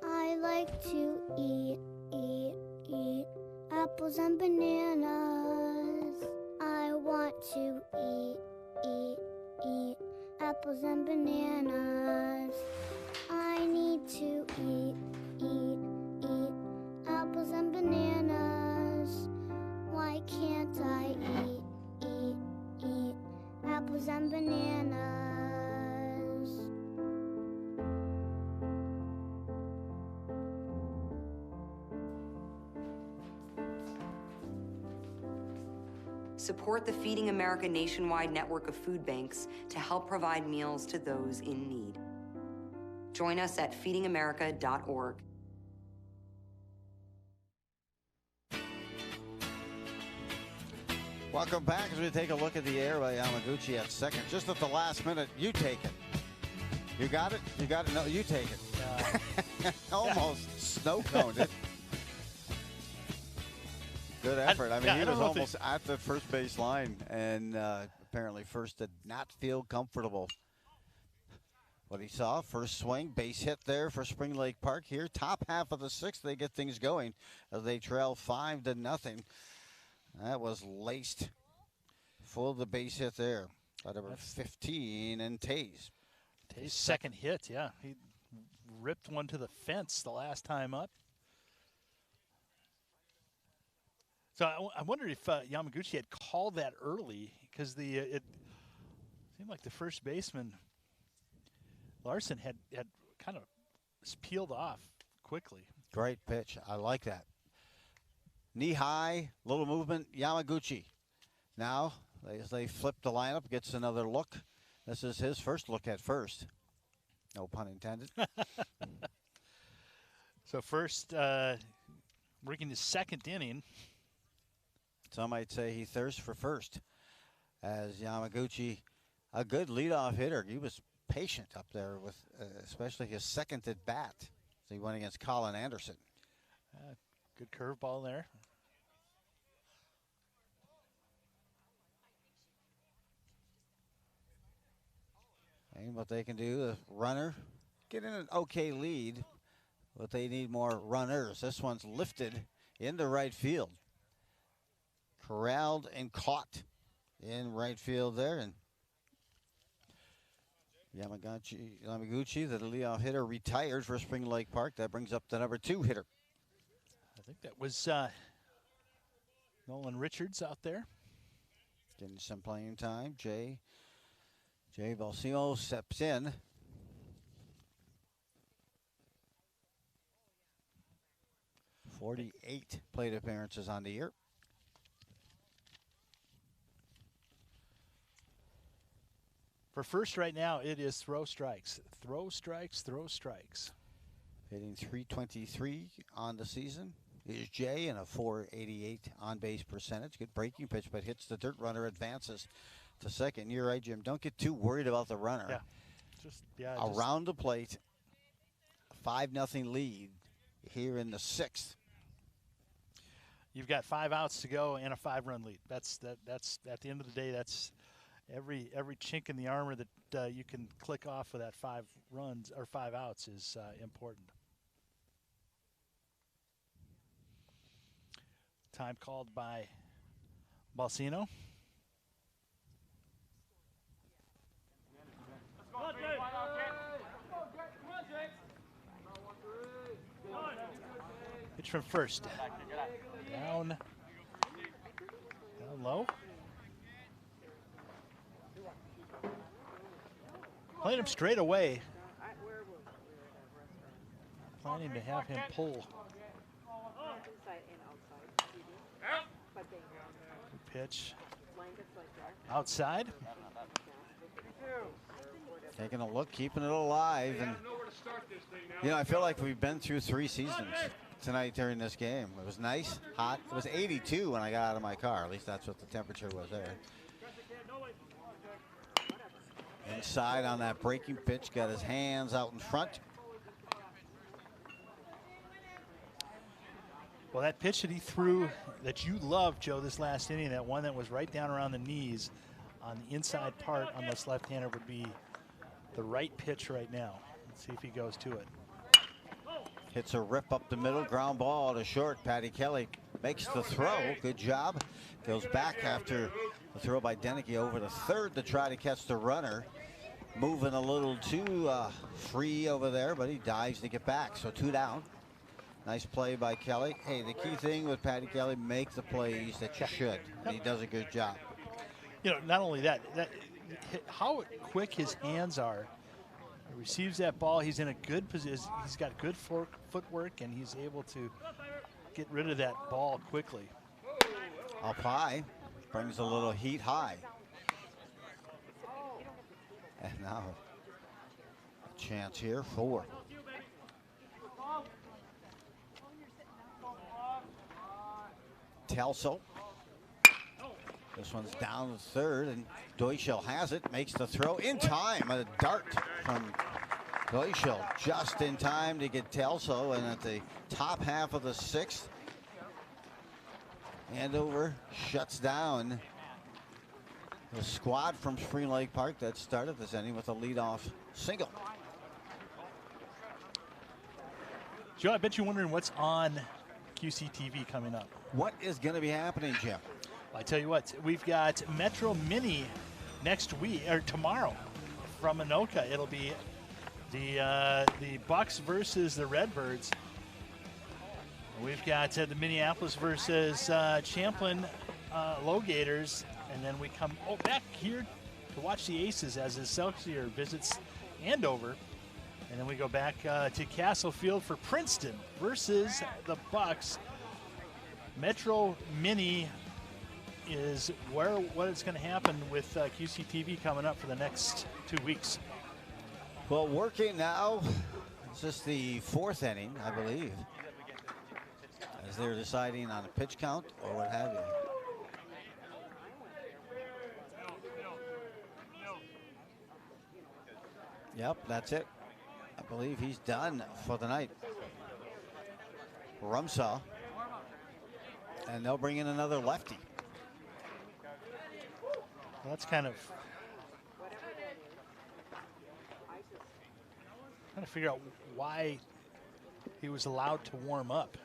I like to eat apples and bananas. I want to eat apples and bananas. I need to eat apples and bananas. Why can't I eat apples and bananas? Support the Feeding America nationwide network of food banks to help provide meals to those in need. Join us at feedingamerica.org. Welcome back as we take a look at the air by Yamaguchi at second. Just at the last minute, you take it. You got it? You got it? No, you take it. Almost snow-coned it. Good effort. I mean, he was almost at the first base line, and apparently first did not feel comfortable. What he saw, first swing, base hit there for Spring Lake Park here. Top half of the 6th, they get things going as they trail 5-0. That was laced. Full of the base hit there. Number 15 and Taze. Taze's second hit, yeah. He ripped one to the fence the last time up. So I wonder if Yamaguchi had called that early, because it seemed like the first baseman, Larson, had kind of peeled off quickly. Great pitch. I like that. Knee high, little movement, Yamaguchi. Now, as they flip the lineup, gets another look. This is his first look at first. No pun intended. So first, working his second inning. Some might say he thirsts for first. As Yamaguchi, a good leadoff hitter. He was patient up there with especially his second at bat. So he went against Colin Anderson. Good curveball there. And what they can do, the runner, get in an okay lead, but they need more runners. This one's lifted into right field. Corralled and caught in right field there. And Yamaguchi, the leadoff hitter, retired for Spring Lake Park. That brings up the number 2 hitter. I think that was Nolan Richards out there. Getting some playing time. Jay Balsimo steps in. .48 plate appearances on the year. For first right now, it is throw strikes. Throw strikes, throw strikes. Hitting .323 on the season is Jay, and a .488 on-base percentage. Good breaking pitch, but hits the dirt runner, advances to second. You're right, Jim. Don't get too worried about the runner. Yeah. Around the plate, 5-0 lead here in the 6th. You've got 5 outs to go and a 5-run lead. That's at the end of the day. That's every chink in the armor that you can click off of that 5 runs or 5 outs is important. Time called by Balsino. Pitch from first. Down low. Playing him straight away. Planning to have him pull. Good pitch. Outside. Taking a look, keeping it alive. And, you know, I feel like we've been through 3 seasons tonight during this game. It was nice, hot. It was 82 when I got out of my car. At least that's what the temperature was there. Inside on that breaking pitch, got his hands out in front. Well, that pitch that he threw that you loved, Joe, this last inning, that one that was right down around the knees on the inside part on this left-hander would be the right pitch right now. Let's see if he goes to it. Hits a rip up the middle, ground ball to short. Patty Kelly makes the throw. Good job. Goes back after the throw by Denicky over to third to try to catch the runner. Moving a little too free over there, but he dives to get back. So 2 down. Nice play by Kelly. Hey, the key thing with Patty Kelly, make the plays that you should. And he does a good job. You know, not only that how quick his hands are. He receives that ball. He's in a good position. He's got good footwork, and he's able to get rid of that ball quickly. Up high, brings a little heat high. And now a chance here for Telso. This one's down to third, and Deutschel has it, makes the throw in time. A dart from Deutschel just in time to get Telso, and at the top half of the 6th, Andover shuts down the squad from Spring Lake Park that started this inning with a leadoff single. Joe, I bet you're wondering what's on QCTV coming up. What is going to be happening, Jim? I tell you what, we've got Metro Mini next week or tomorrow from Anoka. It'll be the Bucks versus the Redbirds. We've got the Minneapolis versus Champlain Low Gators, and then we come back here to watch the Aces as Excelsior visits Andover, and then we go back to Castle Field for Princeton versus the Bucks. Metro Mini is what is going to happen with QCTV coming up for the next 2 weeks. Well, working now. It's just the 4th inning, I believe, as they're deciding on a pitch count or what have you. Yep, that's it. I believe he's done for the night. Rumsaw. And they'll bring in another lefty. Well, that's kind of trying to figure out why he was allowed to warm up.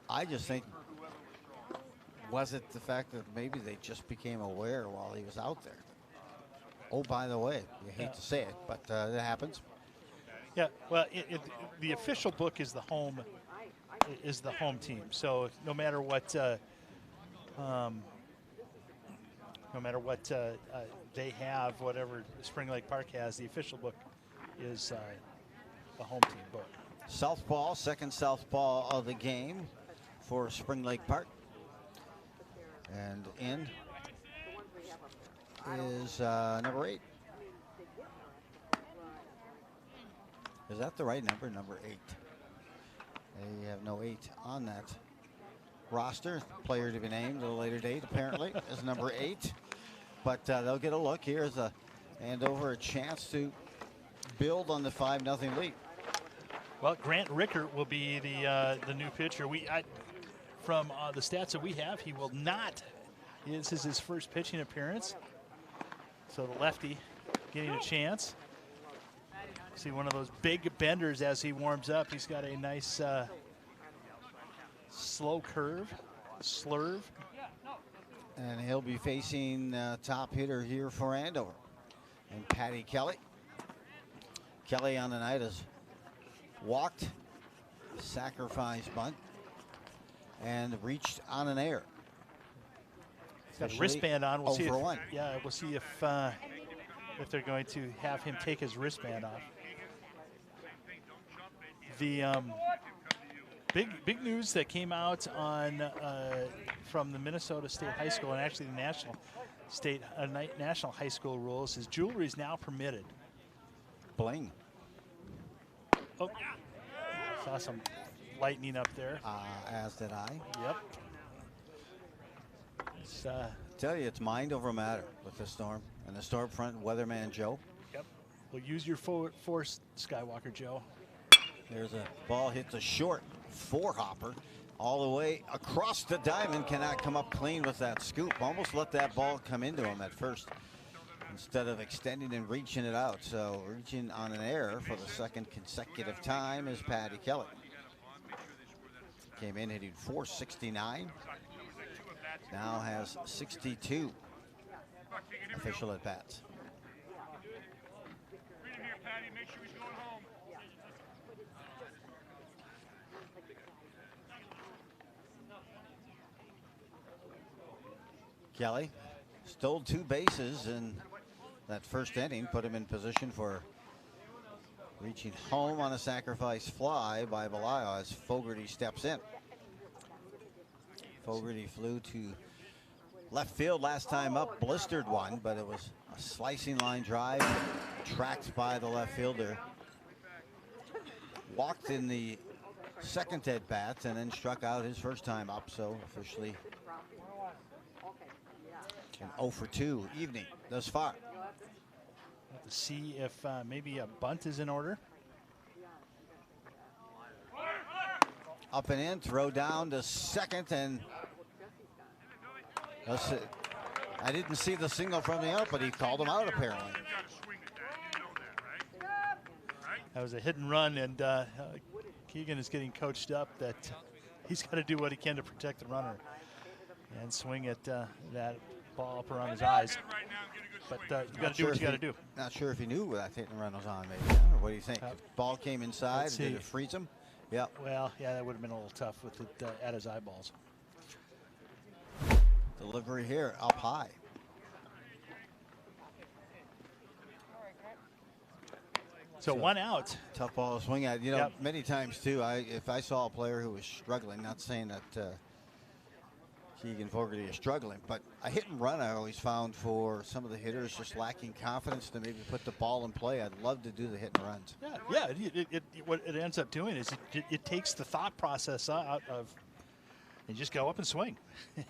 I just think, was it the fact that maybe they just became aware while he was out there? Oh, by the way, you hate to say it, but it happens. Yeah, well, the official book is the home team. So no matter what, they have, whatever Spring Lake Park has, the official book is the home team book. Southpaw, second southpaw of the game for Spring Lake Park. And in is number 8. Is that the right number? Number 8. They have no 8 on that roster. Player to be named at a later date, apparently, is number 8. But they'll get a look. Here's Andover a chance to build on the 5-0 lead. Well, Grant Rickert will be the new pitcher. From the stats that we have, he will not. This is his first pitching appearance. So the lefty getting a chance. See one of those big benders as he warms up. He's got a nice slow curve, slurve. And he'll be facing top hitter here for Andover. And Patty Kelly. Kelly on the night has walked, sacrifice bunt, and reached on an air. He's got a wristband on. We'll see. We'll see if they're going to have him take his wristband off. The big news that came out on from the Minnesota State High School and actually the national high school rules is jewelry is now permitted. Bling. Oh, saw some lightning up there. As did I. Yep. Tell you, it's mind over matter with the storm and the storm front weatherman Joe. Yep. Well, use your force, Skywalker Joe. There's a ball hits a short 4-hopper all the way across the diamond. Cannot come up clean with that scoop. Almost let that ball come into him at first instead of extending and reaching it out. So reaching on an air for the second consecutive time is Patty Kelly. Came in hitting .469. Now has 62 official at bats. Kelly stole 2 bases in that first inning, put him in position for reaching home on a sacrifice fly by Belial as Fogarty steps in. Fogarty flew to left field last time up, blistered one, but it was a slicing line drive, tracked by the left fielder. Walked in the second at bat and then struck out his first time up, so officially an 0 for 2 evening thus far. Have to see if maybe a bunt is in order. Up and in, throw down to second, and I didn't see the signal from the out, but he called him out apparently. That was a hit and run, and Keegan is getting coached up that he's got to do what he can to protect the runner and swing at that ball up around his eyes. But you got to do what you got to do. Not sure if he knew that hit and run was on, maybe. Or what do you think? Ball came inside. Did it freeze him? Yeah. Well, yeah, that would have been a little tough with it at his eyeballs. Delivery here, up So one out. Tough ball to swing at. You know, Yep. many times too, if I saw a player who was struggling, not saying that Keegan Fogarty is struggling, but a hit and run I always found for some of the hitters just lacking confidence to maybe put the ball in play. I'd love to do the hit and runs. Yeah. What it ends up doing is it takes the thought process out of, and just go up and swing,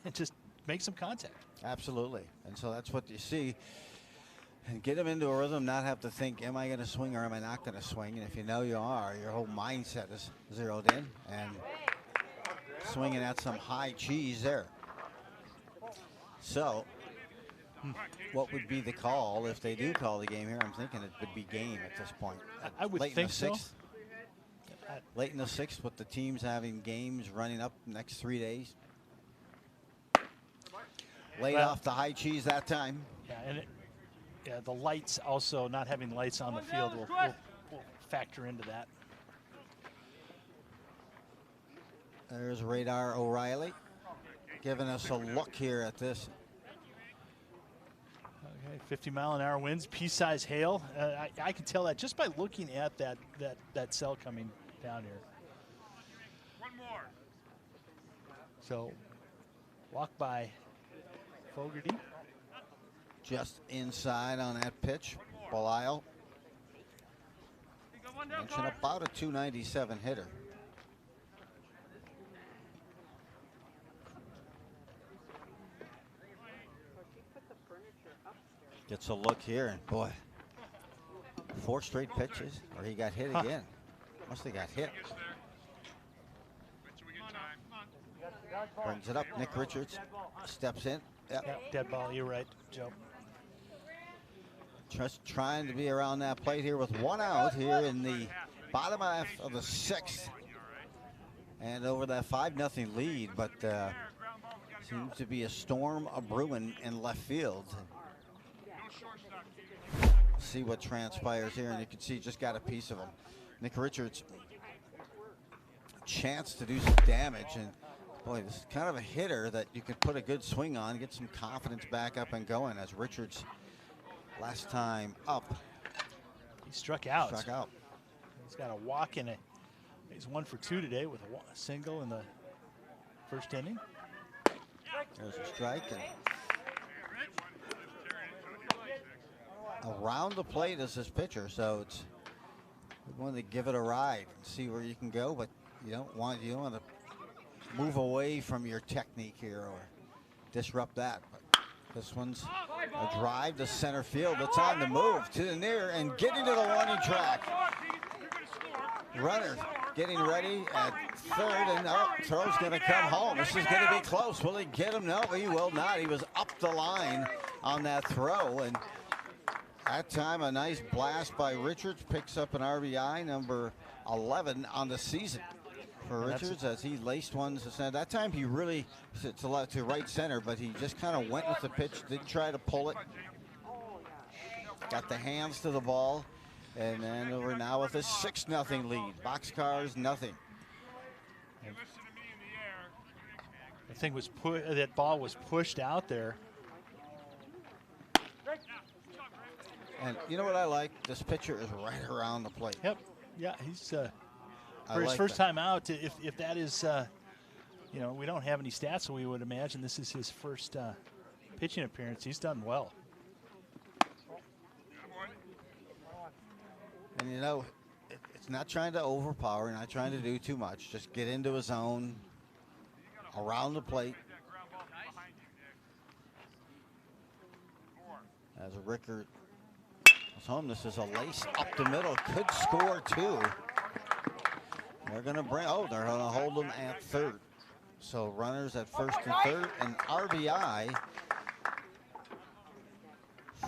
and just make some contact. Absolutely, and so that's what you see. And get them into a rhythm, not have to think, am I going to swing or am I not going to swing? And if you know you are, your whole mindset is zeroed in and swinging at some high cheese there. So, what would be the call if they do call the game here? I'm thinking it would be game at this point. I would think so. Late in the sixth, with the teams having games running up the next 3 days. Laid off the high cheese that time. Yeah, and the lights also, not having lights on the field will factor into that. There's Radar O'Reilly giving us a look here at this. Okay, 50-mile-an-hour winds, pea-size hail. I can tell that just by looking at that cell coming down here. One more. So, walk by Fogarty. Just inside on that pitch, Belial. Mention about a 297 hitter. Gets a look here, and boy, 4 straight pitches, or he got hit again. Must have got hit. Brings it up. Nick Richards steps in. Yep, dead ball. You're right, Joe. Just trying to be around that plate here with 1 out here in the bottom half of the 6th. And over that 5-0 lead, but seems to be a storm brewing in left field. See what transpires here, and you can see just got a piece of him. Nick Richards, chance to do some damage, and boy, this is kind of a hitter that you can put a good swing on, get some confidence back up and going. As Richards last time up, he struck out. Struck out. He's got a walk in it. He's 1 for 2 today with a single in the first inning. There's a strike. And around the plate is this pitcher, so it's going to give it a ride and see where you can go, but you don't want to move away from your technique here or disrupt that. But this one's a drive to center field. It's on the move to the near and getting to the warning track. Runner getting ready at third, and throw's going to come home. This is going to be close. Will he get him? No, he will not. He was up the line on that throw, and that time a nice blast by Richards picks up an RBI, number 11 on the season for Richards, as he laced one to center. That time he really to right center, but he just kind of went with the pitch, didn't try to pull it. Got the hands to the ball, and then over now with a 6-0 lead. Boxcars nothing. I think that ball was pushed out there. And you know what I like? This pitcher is right around the plate. Yep. Yeah, he's for his first time out. If that is, we don't have any stats, so we would imagine this is his first pitching appearance. He's done well. And it's not trying to overpower, not trying to do too much. Just get into his zone, around the plate. As a Rickard is home, this is a lace up the middle. Could score 2. They're going to they're going to hold them at third. So runners at first and third, and RBI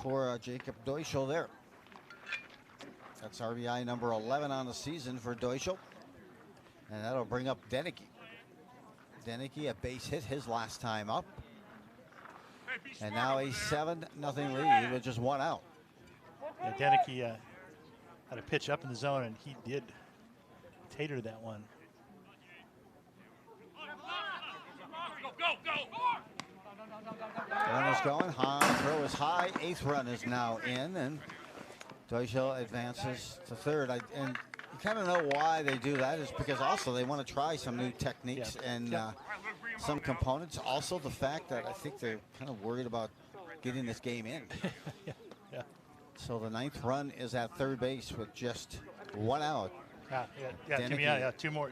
for Jacob Deutschel there. That's RBI number 11 on the season for Deutschel. And that'll bring up Deneke. Deneke, a base hit his last time up. And now a 7-0 lead with just 1 out. Yeah, Deneke had a pitch up in the zone, and he did tater that one. Runners going. Hahn throw is high. 8th run is now in, and Doigel advances to third. And you kind of know why they do that is because also they want to try some new techniques and some components. Also the fact that I think they're kind of worried about getting this game in. So the 9th run is at third base with just 1 out.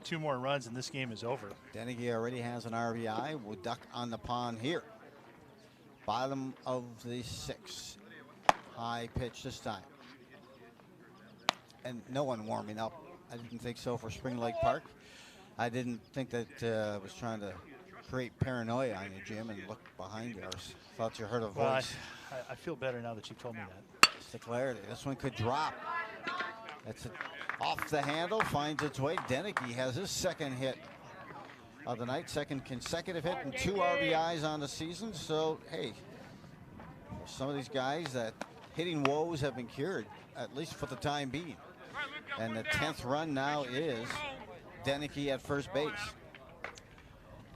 Two more runs and this game is over. Dennehy already has an RBI. Will duck on the pond here. Bottom of the 6th. High pitch this time. And no one warming up. I didn't think so for Spring Lake Park. I didn't think that was trying to create paranoia on you, Jim, and look behind you. I thought you heard a voice. Well, I feel better now that you told me that. It's the clarity. This one could drop. That's off the handle, finds its way. Dennehy has his 2nd hit of the night, 2nd consecutive hit and 2 RBIs on the season. So, hey, some of these guys that hitting woes have been cured, at least for the time being. And the 10th run now is Dennehy at first base.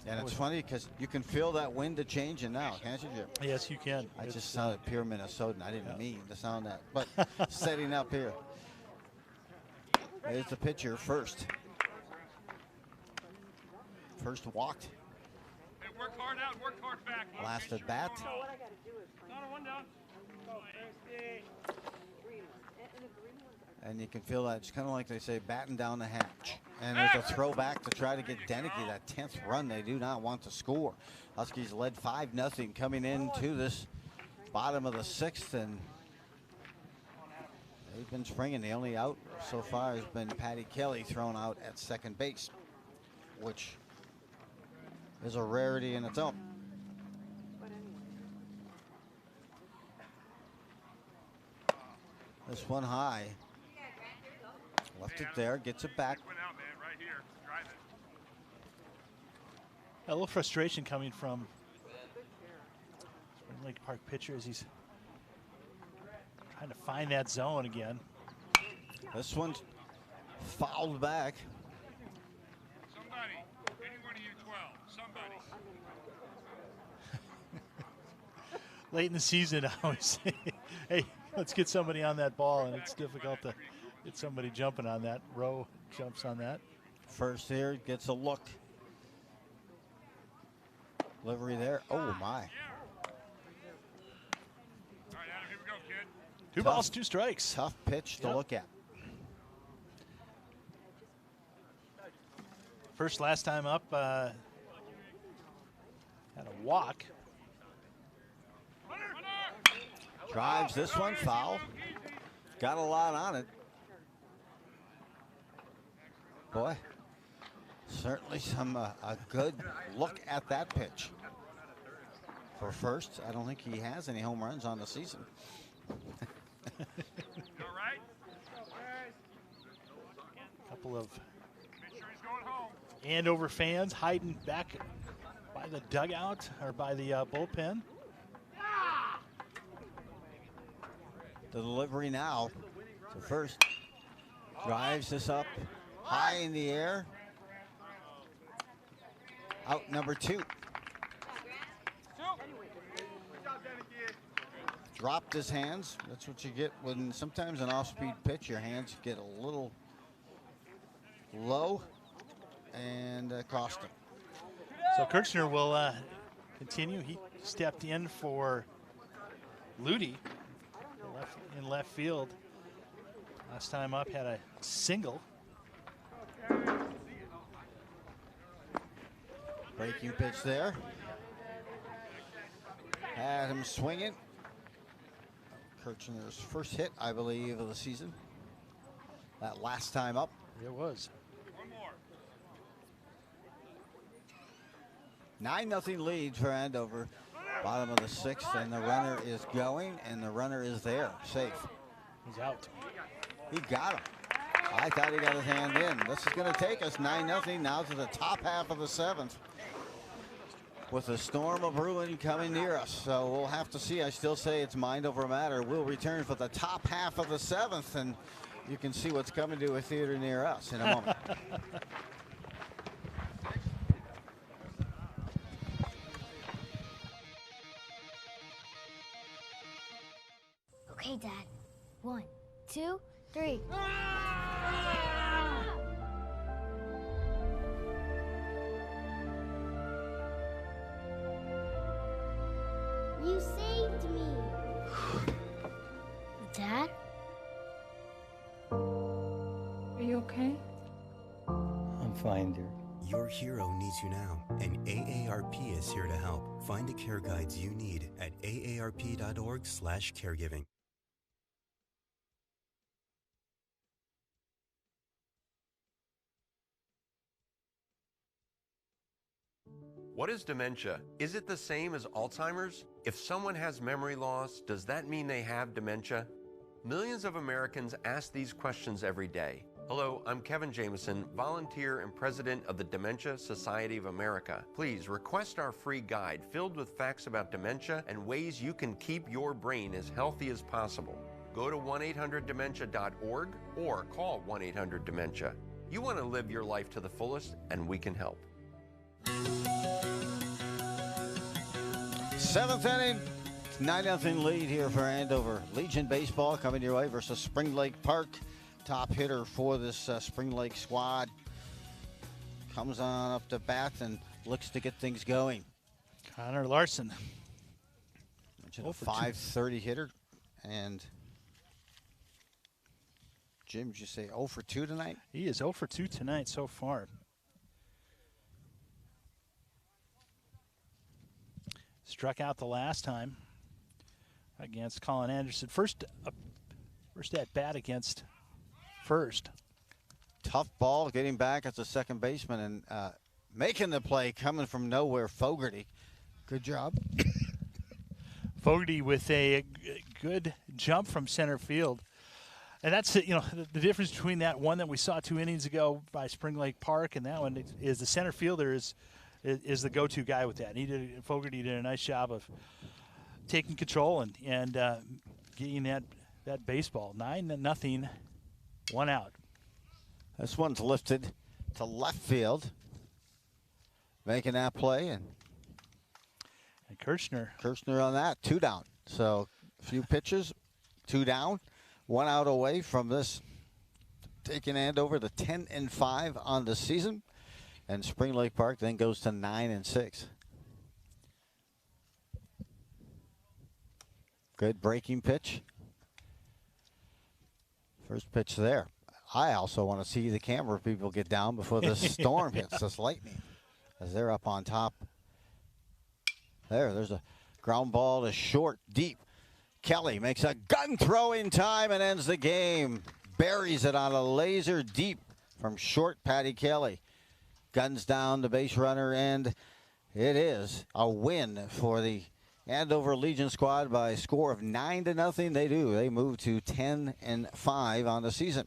And it's funny because you can feel that wind a changing now, can't you, Jim? Yes, you can. I just sounded pure Minnesotan. I didn't mean to sound that. But setting up here. There's the pitcher first. First walked. Hey, work hard out, work hard back. Last at bat. One down. And you can feel that. It's kind of like they say, batten down the hatch. And there's a throwback to try to get Dennehy that 10th run. They do not want to score. Huskies led 5-0 coming into this bottom of the 6th. And they've been springing. The only out so far has been Patty Kelly thrown out at 2nd base, which is a rarity in its own. This one high. Left it there, gets it back. A little frustration coming from Spring Lake Park pitcher as he's trying to find that zone again. This one's fouled back. Somebody, any one of you 12, somebody. Late in the season, I always say, hey, let's get somebody on that ball, and it's difficult to get somebody jumping on that. Rowe jumps on that. First here, gets a look. Delivery there. Oh, my. All right, Adam, here we go, kid. 2 balls, 2 strikes. Tough pitch to look at. First last time up, had a walk. Drives this one, foul. Got a lot on it. Boy, certainly a good look at that pitch. For first, I don't think he has any home runs on the season. Couple of Andover fans hiding back by the dugout or by the bullpen. The delivery now to first. Drives this up high in the air. Out number 2. Dropped his hands. That's what you get when sometimes an off-speed pitch, your hands get a little low and cost him. So Kirchner will continue. He stepped in for Ludi in left field. Last time up had a single. Breaking pitch there. Had him swinging. Kirchner's first hit, I believe, of the season. That last time up. It was. 9-0 lead for Andover. Bottom of the 6th, and the runner is going, and the runner is there, safe. He's out. He got him. I thought he got his hand in. This is going to take us 9-0 now to the top half of the 7th. With a storm of ruin coming near us. So we'll have to see. I still say it's mind over matter. We'll return for the top half of the 7th, and you can see what's coming to a theater near us in a moment. Okay, Dad. 1, 2, 3. You saved me. Dad? Are you okay? I'm fine, dear. Your hero needs you now, and AARP is here to help. Find the care guides you need at aarp.org/caregiving. What is dementia? Is it the same as Alzheimer's? If someone has memory loss, does that mean they have dementia? Millions of Americans ask these questions every day. Hello, I'm Kevin Jameson, volunteer and president of the Dementia Society of America. Please request our free guide filled with facts about dementia and ways you can keep your brain as healthy as possible. Go to 1-800-DEMENTIA.org or call 1-800-DEMENTIA. You want to live your life to the fullest, and we can help. 7th inning, 9-0 lead here for Andover. Legion baseball coming your way versus Spring Lake Park. Top hitter for this Spring Lake squad. Comes on up to bat and looks to get things going. Connor Larson. Mentioned a 530 hitter. And Jim, did you say 0 for 2 tonight? He is 0 for 2 tonight so far. Struck out the last time against Colin Anderson. First at bat against First. Tough ball getting back as a second baseman and making the play coming from nowhere. Fogarty. Good job. Fogarty with a good jump from center field. And that's, the difference between that one that we saw 2 innings ago by Spring Lake Park and that one is the center fielder is the go-to guy with that. Fogarty did a nice job of taking control and getting that baseball. 9-0, 1 out. This one's lifted to left field, making that play, and Kirchner on that, 2 down. So a few pitches, 2 down, 1 out away from this, taking Andover to 10-5 on the season. And Spring Lake Park then goes to 9-6. Good breaking pitch. First pitch there. I also want to see the camera people get down before this storm hits, this lightning, as they're up on top. There's a ground ball to short, deep. Kelly makes a gun throw in time and ends the game. Buries it on a laser deep from short Patty Kelly. Guns down the base runner, and it is a win for the Andover Legion squad by a score of 9-0. They do. They move to 10-5 on the season.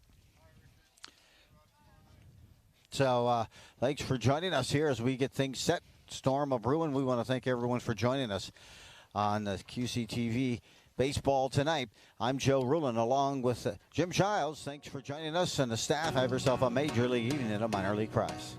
So thanks for joining us here as we get things set. Storm of Bruin. We want to thank everyone for joining us on the QCTV Baseball tonight. I'm Joe Rulin along with Jim Childs. Thanks for joining us and the staff. Have yourself a major league evening and a minor league prize.